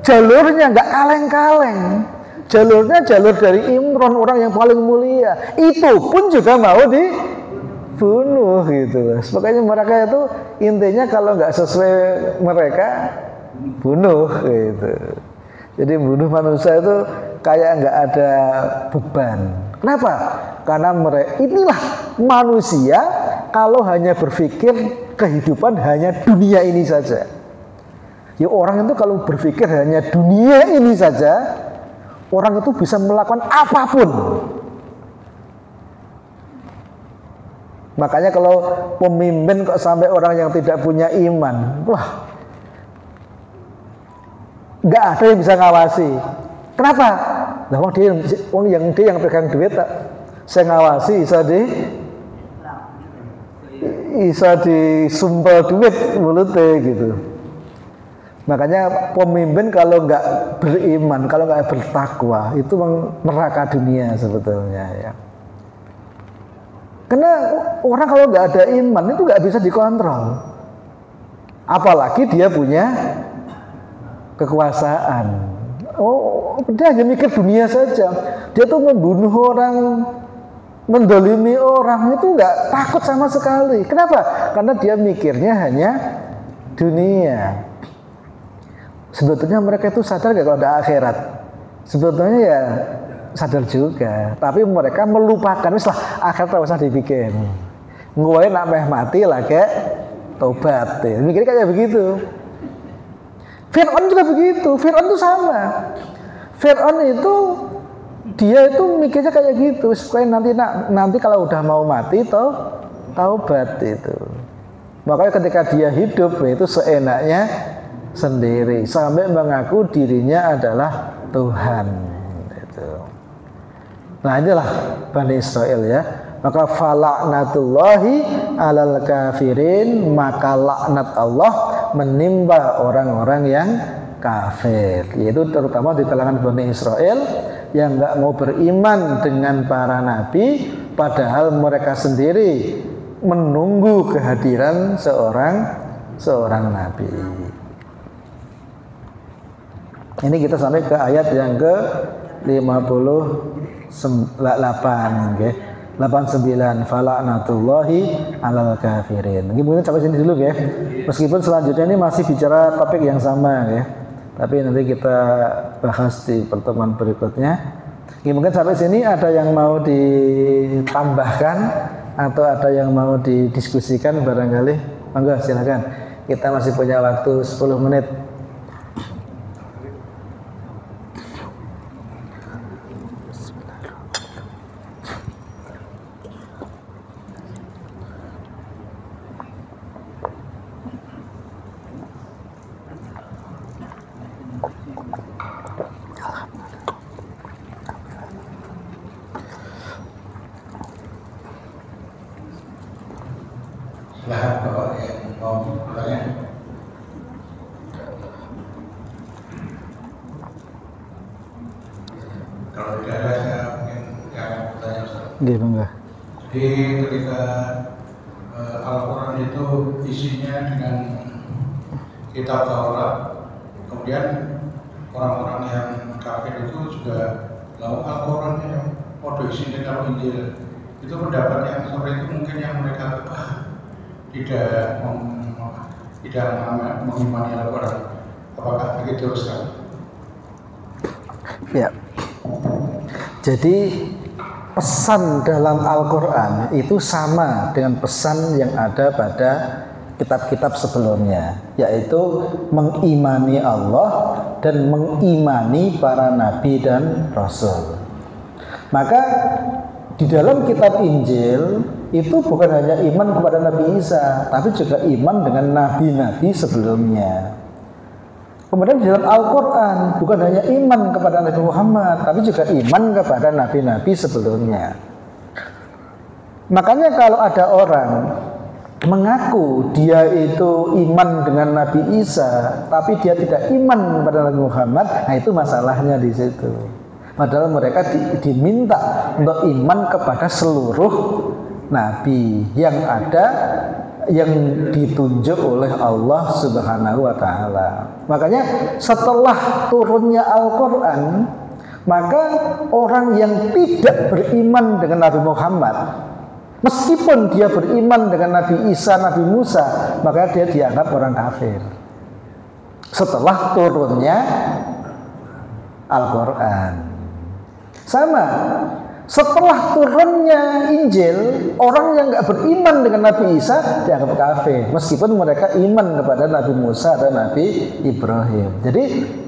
A: jalurnya nggak kaleng-kaleng. Jalurnya jalur dari Imran, orang yang paling mulia. Itu pun juga mau dibunuh gitu. Makanya mereka itu intinya kalau nggak sesuai mereka bunuh gitu. Jadi bunuh manusia itu kayak nggak ada beban. Kenapa? Karena mereka inilah manusia kalau hanya berpikir kehidupan hanya dunia ini saja. Ya orang itu kalau berpikir hanya dunia ini saja, orang itu bisa melakukan apapun. Makanya kalau pemimpin kok sampai orang yang tidak punya iman, wah, nggak ada yang bisa ngawasi. Kenapa? Nah, dia yang pegang duit, saya ngawasi, bisa disumpel duit mulutnya gitu. Makanya pemimpin kalau nggak beriman, kalau nggak bertakwa, itu neraka dunia sebetulnya ya. Karena orang kalau nggak ada iman itu nggak bisa dikontrol. Apalagi dia punya kekuasaan. Oh, dia hanya mikir dunia saja. Dia tuh membunuh orang, mendolimi orang itu nggak takut sama sekali. Kenapa? Karena dia mikirnya hanya dunia. Sebetulnya mereka itu sadar nggak kalau ada akhirat? Sebetulnya ya sadar juga. Tapi mereka melupakan. Lah akhirat tak usah dibikin. Gue nak mati lah kayak tobat. Ya. Mikirnya kayak begitu. Fir'aun juga begitu. Fir'aun itu sama. Fir'aun itu dia itu mikirnya kayak gitu. Supaya nanti kalau udah mau mati taubat itu. Makanya ketika dia hidup itu seenaknya sendiri sampai mengaku dirinya adalah Tuhan itu. Nah inilah Bani Israel ya. Maka falaknatullahi alal kafirin, maka laknat Allah menimpa orang-orang yang kafir, yaitu terutama di kalangan Bani Israel yang nggak mau beriman dengan para nabi, padahal mereka sendiri menunggu kehadiran seorang nabi. Ini kita sampai ke ayat yang ke 58 okay. 89 fala'natullahi alal kafirin. Mungkin sampai sini dulu ya. Meskipun selanjutnya ini masih bicara topik yang sama ya. Tapi nanti kita bahas di pertemuan berikutnya. Mungkin sampai sini ada yang mau ditambahkan atau ada yang mau didiskusikan barangkali. Monggo silakan. Kita masih punya waktu 10 menit.
B: tidak ada, saya mungkin yang bertanya Ustaz.
A: Gimana?
B: Jadi ketika Al-Quran itu isinya dengan kitab Taurat, kemudian orang-orang yang kafir itu juga lalu Al-Quran yang kode isinya kalau Injil, itu pendapat yang seperti itu mungkin yang mereka tidak mengimani Al-Quran. Apakah begitu Ustaz?
A: Ya. Jadi pesan dalam Al-Quran itu sama dengan pesan yang ada pada kitab-kitab sebelumnya, yaitu mengimani Allah dan mengimani para nabi dan rasul. Maka di dalam kitab Injil itu bukan hanya iman kepada Nabi Isa, tapi juga iman dengan nabi-nabi sebelumnya. Kemudian di dalam Al-Quran bukan hanya iman kepada Nabi Muhammad, tapi juga iman kepada nabi-nabi sebelumnya. Makanya kalau ada orang mengaku dia itu iman dengan Nabi Isa, tapi dia tidak iman kepada Nabi Muhammad, nah itu masalahnya di situ. Padahal mereka diminta untuk iman kepada seluruh nabi yang ada, yang ditunjuk oleh Allah Subhanahu wa Ta'ala. Makanya setelah turunnya Al-Quran, maka orang yang tidak beriman dengan Nabi Muhammad, meskipun dia beriman dengan Nabi Isa, Nabi Musa, maka dia dianggap orang kafir. Setelah turunnya Al-Quran. Sama, setelah turunnya Injil, orang yang nggak beriman dengan Nabi Isa dianggap kafir, meskipun mereka iman kepada Nabi Musa dan Nabi Ibrahim. Jadi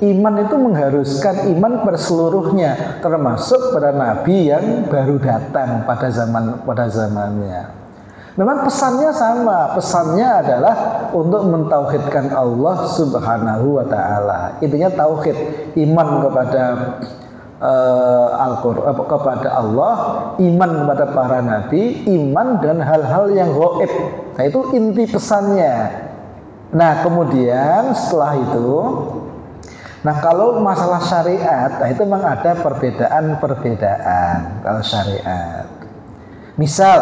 A: iman itu mengharuskan iman pada seluruhnya, termasuk pada Nabi yang baru datang pada zamannya. Memang pesannya sama, pesannya adalah untuk mentauhidkan Allah Subhanahu wa Ta'ala. Intinya tauhid, iman kepada Al-Quran, kepada Allah, iman kepada para nabi, iman dengan hal-hal yang gaib. Nah itu inti pesannya. Nah kemudian setelah itu, nah kalau masalah syariat, nah itu memang ada perbedaan kalau syariat. Misal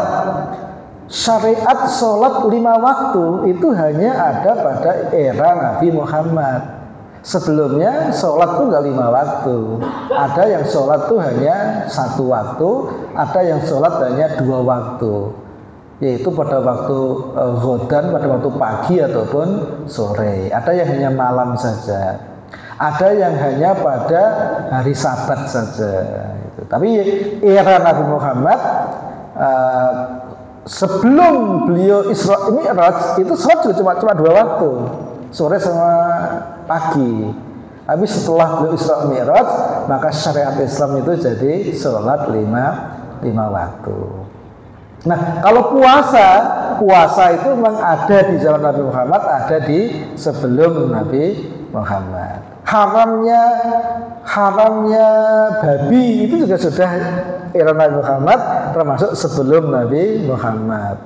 A: syariat sholat 5 waktu itu hanya ada pada era Nabi Muhammad. Sebelumnya sholat tuh nggak 5 waktu. Ada yang sholat tuh hanya 1 waktu, ada yang sholat hanya 2 waktu, yaitu pada waktu ghodan, pada waktu pagi ataupun sore. Ada yang hanya malam saja, ada yang hanya pada hari Sabat saja. Tapi era Nabi Muhammad sebelum beliau Isra Mi'raj itu sholat juga cuma 2 waktu, sore sama pagi. Tapi setelah beliau Isra Mi'raj, maka syariat Islam itu jadi sholat 5 waktu. Nah kalau puasa itu memang ada di zaman Nabi Muhammad, ada di sebelum Nabi Muhammad. Haramnya babi itu juga sudah era Nabi Muhammad, termasuk sebelum Nabi Muhammad.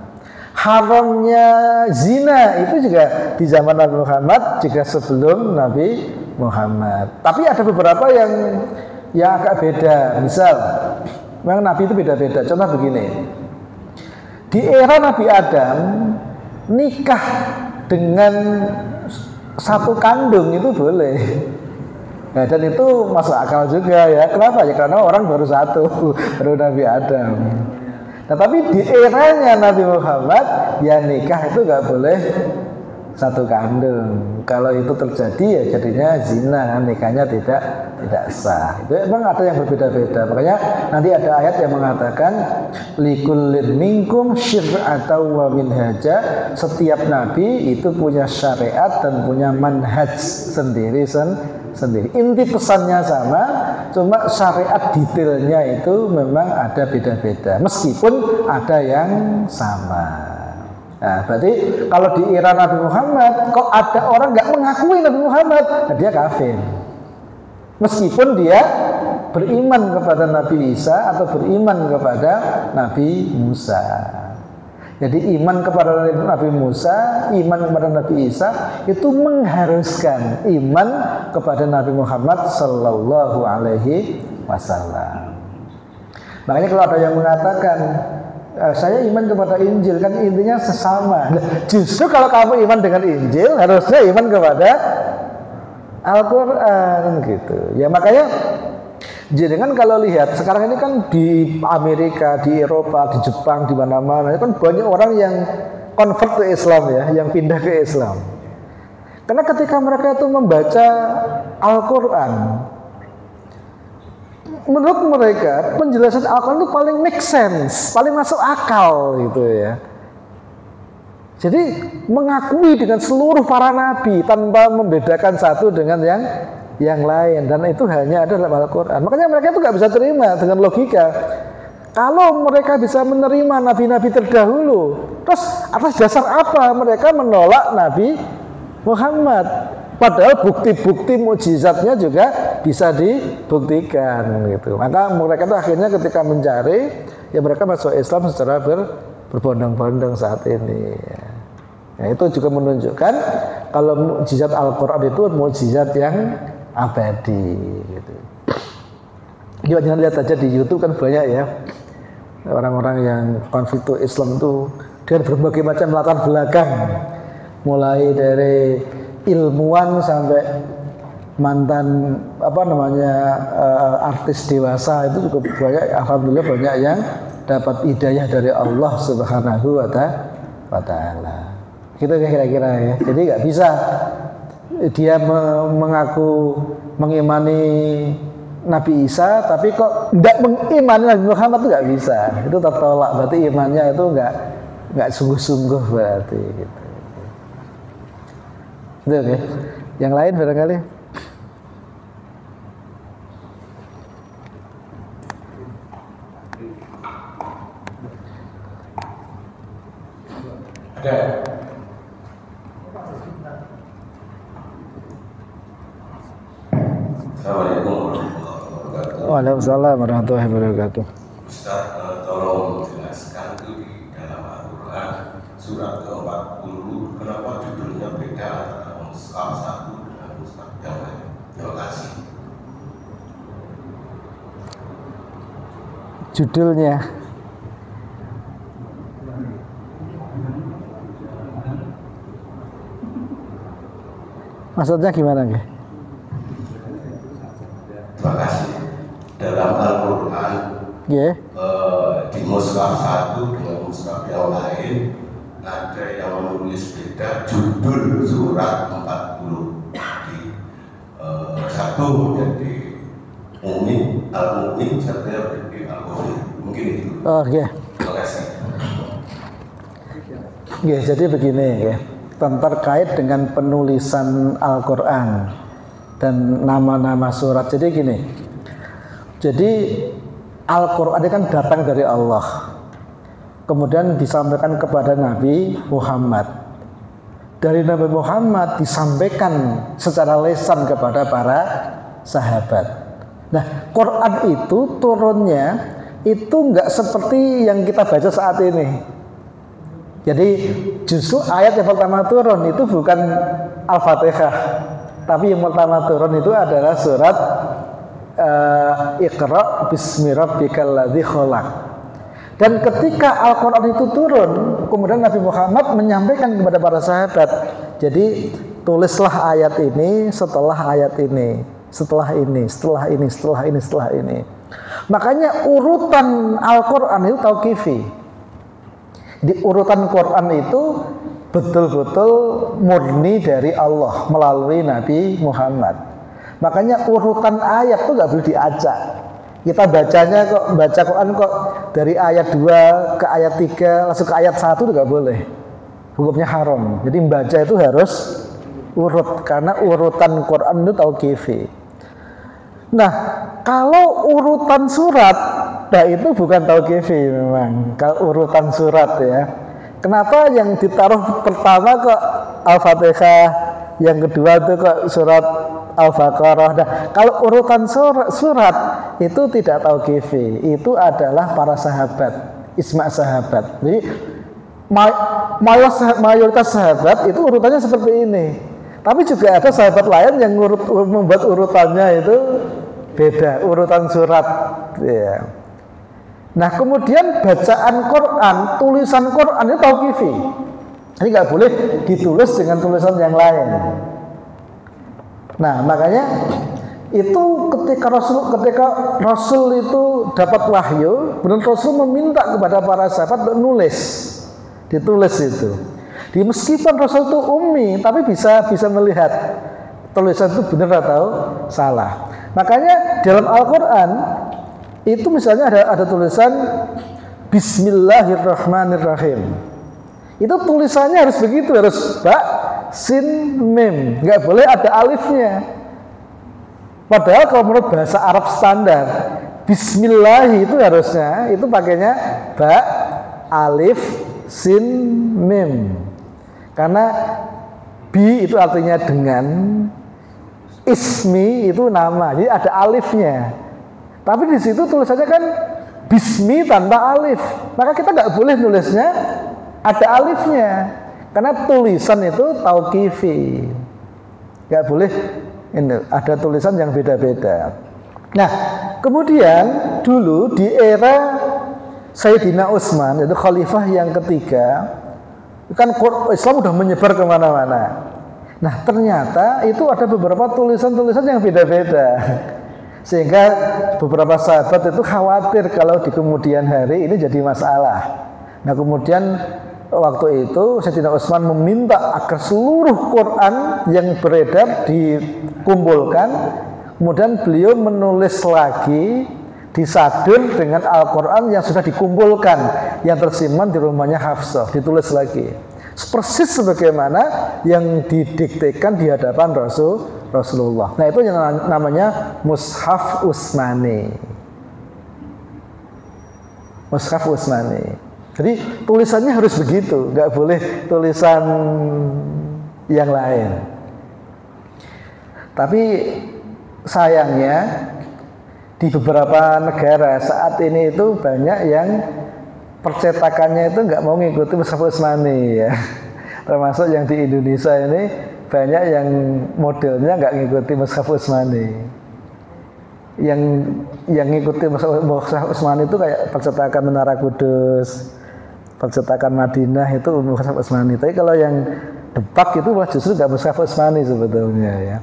A: Haramnya zina itu juga di zaman Nabi Muhammad, juga sebelum Nabi Muhammad. Tapi ada beberapa yang agak beda. Misal, memang Nabi itu beda-beda. Contoh begini, di era Nabi Adam, nikah dengan 1 kandung itu boleh. Ya, dan itu masuk akal juga ya. Kenapa? Ya karena orang baru 1, baru Nabi Adam. Nah, tapi di eranya Nabi Muhammad, ya nikah itu nggak boleh 1 kandung. Kalau itu terjadi ya jadinya zina, nikahnya tidak sah. Itu memang ada yang berbeda-beda. Makanya nanti ada ayat yang mengatakan likullin minkum syir'atan wa minhaja. Setiap nabi itu punya syariat dan punya manhaj sendiri. Inti pesannya sama, cuma syariat detailnya itu memang ada beda-beda, meskipun ada yang sama. Nah, berarti kalau di era Nabi Muhammad, kok ada orang nggak mengakui Nabi Muhammad, nah dia kafir, meskipun dia beriman kepada Nabi Isa atau beriman kepada Nabi Musa. Jadi iman kepada Nabi Musa, iman kepada Nabi Isa itu mengharuskan iman kepada Nabi Muhammad Sallallahu Alaihi Wasallam. Makanya kalau ada yang mengatakan saya iman kepada Injil, kan intinya sesama. Justru kalau kamu iman dengan Injil, harusnya iman kepada Al-Quran gitu. Ya makanya jangan kalau lihat sekarang ini kan di Amerika, di Eropa, di Jepang, di mana-mana kan banyak orang yang convert ke Islam ya, yang pindah ke Islam. Karena ketika mereka itu membaca Al-Quran, menurut mereka penjelasan Al-Quran itu paling make sense, paling masuk akal gitu ya. Jadi mengakui dengan seluruh para nabi tanpa membedakan satu dengan yang lain, dan itu hanya ada dalam Al-Quran. Makanya mereka itu nggak bisa terima dengan logika. Kalau mereka bisa menerima nabi-nabi terdahulu, terus atas dasar apa mereka menolak Nabi Muhammad? Padahal bukti-bukti mukjizatnya juga bisa dibuktikan gitu. Maka mereka itu akhirnya ketika mencari, ya mereka masuk Islam secara berbondong-bondong saat ini. Nah, itu juga menunjukkan kalau mukjizat Al-Quran itu mukjizat yang abadi gitu. Juga jangan lihat aja di YouTube kan banyak ya orang-orang yang konflik Islam itu dengan berbagai macam latar belakang, mulai dari ilmuwan sampai mantan artis dewasa, itu juga banyak. Alhamdulillah banyak yang dapat hidayah dari Allah Subhanahu wa Ta'ala. Gitu kira-kira ya. Jadi nggak bisa dia mengaku mengimani Nabi Isa tapi kok tidak mengimani Nabi Muhammad, itu nggak bisa. Itu tertolak, berarti imannya itu nggak sungguh-sungguh berarti gitu. Itu oke. Yang lain barangkali.
B: Ada.
C: Assalamualaikum warahmatullahi wabarakatuh.
A: Waalaikumsalam warahmatullahi wabarakatuh.
C: Ustaz, tolong jelaskan itu di dalam Al-Quran surat ke-40, kenapa judulnya beda antara mushaf satu dengan mushaf yang lain? Terima kasih.
A: Judulnya maksudnya gimana nggih?
C: Terima kasih. Dalam Al-Quran di mushaf satu dengan mushaf yang lain ada yang menulis beda judul surat 40. Di satu menjadi Mu'min, Al-Mu'min, satunya menjadi Al-Kafir. Mungkin itu.
A: Oke.
C: Terima kasih.
A: Jadi begini ya, terkait dengan penulisan Al-Quran dan nama-nama surat. Jadi gini, jadi Al-Quran ini kan datang dari Allah, kemudian disampaikan kepada Nabi Muhammad. Dari Nabi Muhammad disampaikan secara lisan kepada para sahabat. Nah, Quran itu turunnya itu nggak seperti yang kita baca saat ini. Jadi justru ayat yang pertama turun itu bukan Al-Fatihah, tapi yang pertama turun itu adalah surat Iqra bismi rabbikal ladzi khalaq. Dan ketika Al-Quran itu turun, kemudian Nabi Muhammad menyampaikan kepada para sahabat, jadi tulislah ayat ini setelah ayat ini, setelah ini, setelah ini, setelah ini, setelah ini. Makanya urutan Al-Quran itu tauqifi. Di urutan Quran itu betul-betul murni dari Allah melalui Nabi Muhammad. Makanya urutan ayat itu nggak boleh diacak. Kita bacanya kok, baca Quran kok dari ayat 2 ke ayat 3 langsung ke ayat 1 itu nggak boleh. Hukumnya haram. Jadi membaca itu harus urut, karena urutan Quran itu tauqifi. Nah, kalau urutan surat, nah itu bukan tauqifi memang. Kalau urutan surat ya. Kenapa yang ditaruh pertama kok Al-Fatihah, yang kedua itu kok surat Al-Baqarah. Nah, kalau urutan surat itu tidak tauqifi, itu adalah para sahabat, ijma' sahabat. Jadi mayoritas sahabat itu urutannya seperti ini. Tapi juga ada sahabat lain yang membuat urutannya itu beda, urutan surat. Ya. Nah kemudian bacaan Quran, tulisan Quran itu tauqifi. Ini nggak boleh ditulis dengan tulisan yang lain. Nah makanya itu ketika Rasul itu dapat wahyu, benar Rasul meminta kepada para sahabat untuk nulis, ditulis itu. Meskipun Rasul itu ummi, tapi bisa melihat tulisan itu benar atau salah. Makanya dalam Al-Quran itu misalnya ada tulisan Bismillahirrahmanirrahim. Itu tulisannya harus begitu, harus ba, sin, mim, nggak boleh ada alifnya. Padahal kalau menurut bahasa Arab standar, Bismillah itu harusnya itu pakainya ba, alif, sin, mim. Karena bi itu artinya dengan, ismi itu nama, jadi ada alifnya. Tapi di situ tulisannya kan bismi tanpa alif, maka kita nggak boleh nulisnya ada alifnya, karena tulisan itu tauqifi, nggak boleh ini ada tulisan yang beda-beda. Nah kemudian dulu di era Sayyidina Utsman, itu khalifah yang ketiga, kan Islam udah menyebar kemana-mana. Nah ternyata itu ada beberapa tulisan-tulisan yang beda-beda, sehingga beberapa sahabat itu khawatir kalau di kemudian hari ini jadi masalah. Nah kemudian waktu itu Sayyidina Utsman meminta agar seluruh Quran yang beredar dikumpulkan, kemudian beliau menulis lagi, disadur dengan Al-Quran yang sudah dikumpulkan, yang tersimpan di rumahnya Hafsah, ditulis lagi persis sebagaimana yang didiktekan di hadapan Rasulullah. Nah itu yang namanya Mushaf Utsmani. Mushaf Utsmani. Jadi tulisannya harus begitu, nggak boleh tulisan yang lain. Tapi sayangnya di beberapa negara saat ini itu banyak yang percetakannya itu nggak mau ngikuti Mushaf Utsmani ya. Termasuk yang di Indonesia ini banyak yang modelnya nggak ngikuti Mushaf Utsmani. Yang ngikuti Mushaf Utsmani itu kayak percetakan Menara Kudus, percetakan Madinah itu Mushaf Utsmani. Tapi kalau yang Depak itu justru nggak Mushaf Utsmani sebetulnya ya.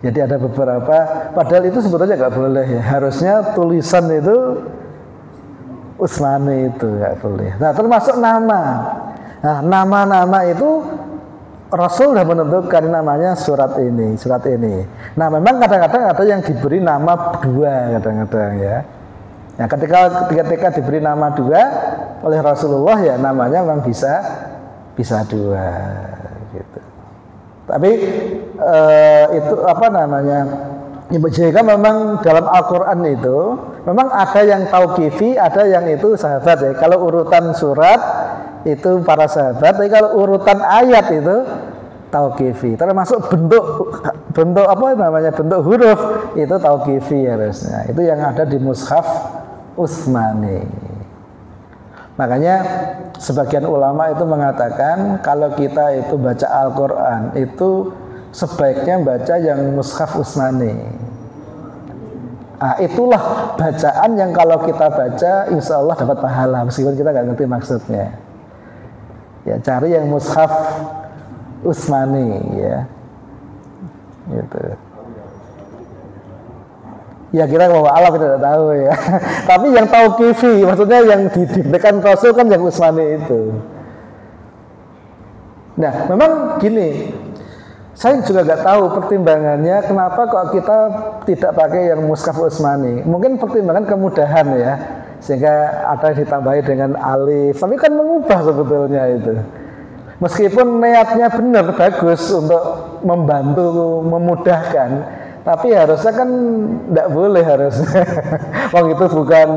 A: Jadi ada beberapa, padahal itu sebetulnya nggak boleh ya. Harusnya tulisan itu Utsmani itu nggak boleh. Nah termasuk nama. Nah nama-nama itu Rasul sudah menentukan namanya surat ini, surat ini. Nah memang kadang-kadang ada yang diberi nama dua kadang-kadang ya. Nah ketika diberi nama dua oleh Rasulullah ya namanya memang bisa dua gitu. Tapi itu apa namanya? Jika memang dalam Al-Quran itu memang ada yang tauqifi, ada yang itu sahabat ya. Kalau urutan surat itu para sahabat, tapi kalau urutan ayat itu tauqifi. Termasuk bentuk apa namanya, bentuk huruf itu tauqifi harusnya. Itu yang ada di Mushaf Utsmani. Makanya sebagian ulama itu mengatakan kalau kita itu baca Al-Quran itu sebaiknya baca yang Mushaf Utsmani. Itulah bacaan yang kalau kita baca insya Allah dapat pahala meskipun kita nggak ngerti maksudnya. Ya cari yang Mushaf Utsmani ya, gitu. Ya kira bahwa Allah kita tidak tahu ya. Tapi yang tauqifi maksudnya yang didiktekan Rasul kan yang Utsmani itu. Nah memang gini, saya juga nggak tahu pertimbangannya kenapa kok kita tidak pakai yang Mushaf Utsmani. Mungkin pertimbangan kemudahan ya, sehingga ada yang ditambahi dengan alif. Tapi kan mengubah sebetulnya itu. Meskipun niatnya benar bagus untuk membantu, memudahkan, tapi harusnya kan tidak boleh harusnya. Wong itu bukan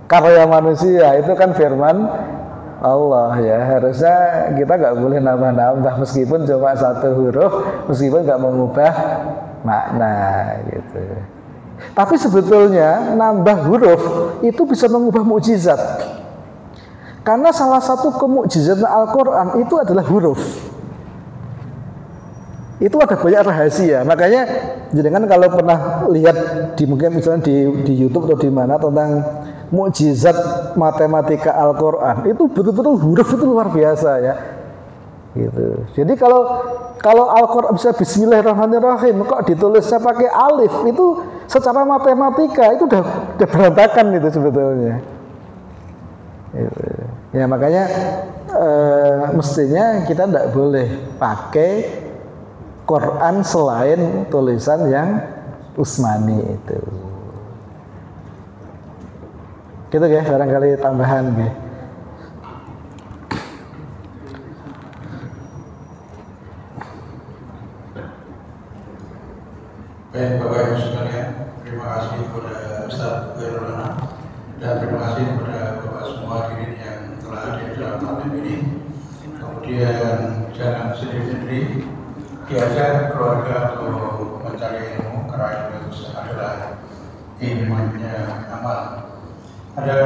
A: karya manusia, itu kan firman Allah ya. Harusnya kita nggak boleh nambah-nambah meskipun cuma satu huruf, meskipun nggak mengubah makna gitu. Tapi sebetulnya nambah huruf itu bisa mengubah mukjizat. Karena salah satu kemukjizatan Al-Quran itu adalah huruf. Itu ada banyak rahasia. Makanya jangan kalau pernah lihat di mungkin misalnya di YouTube atau di mana tentang mukjizat matematika Al-Qur'an itu betul-betul huruf itu luar biasa ya. Gitu. Jadi kalau Al-Qur'an bisa Bismillahirrahmanirrahim kok ditulisnya pakai alif itu secara matematika itu udah berantakan itu sebetulnya. Gitu. Ya makanya mestinya kita tidak boleh pakai Quran selain tulisan yang Utsmani itu. Gitu ya, barangkali tambahan ya.
B: Baik Bapak Ibu sekalian, terima kasih kepada Ustaz Khairul Anam dan terima kasih kepada Bapak semua hadirin yang telah hadir dalam malam ini. Kemudian jangan sendiri-sendiri, diajak keluarga untuk mencari ilmu karena ilmu itu adalah ilmunya amal. Ada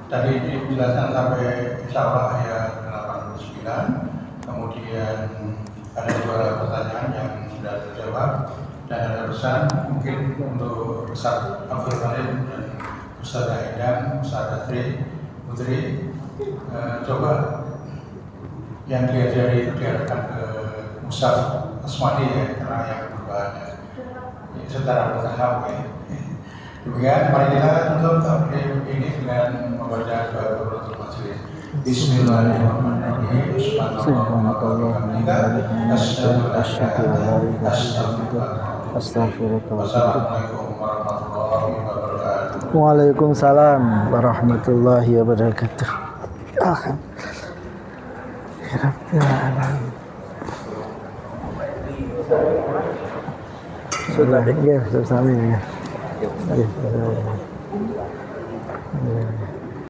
B: tadi dijelaskan sampai insya Allah ayat 89, kemudian ada beberapa pertanyaan yang sudah terjawab dan ada pesan mungkin untuk Ustaz Abdul Halim dan Ustaz Aidan, Ustaz Asri, Putri, coba yang diajari itu diarahkan ke Ustaz Asmadi ya, karena yang berbahannya secara bertahap ya. Demikian, mari kita tutup taklim ini dengan membaca doa penutup majelis. Bismillahirrahmanirrahim.
A: Waalaikumsalam warahmatullahi wabarakatuh. Sudah ya, sudah sami ya.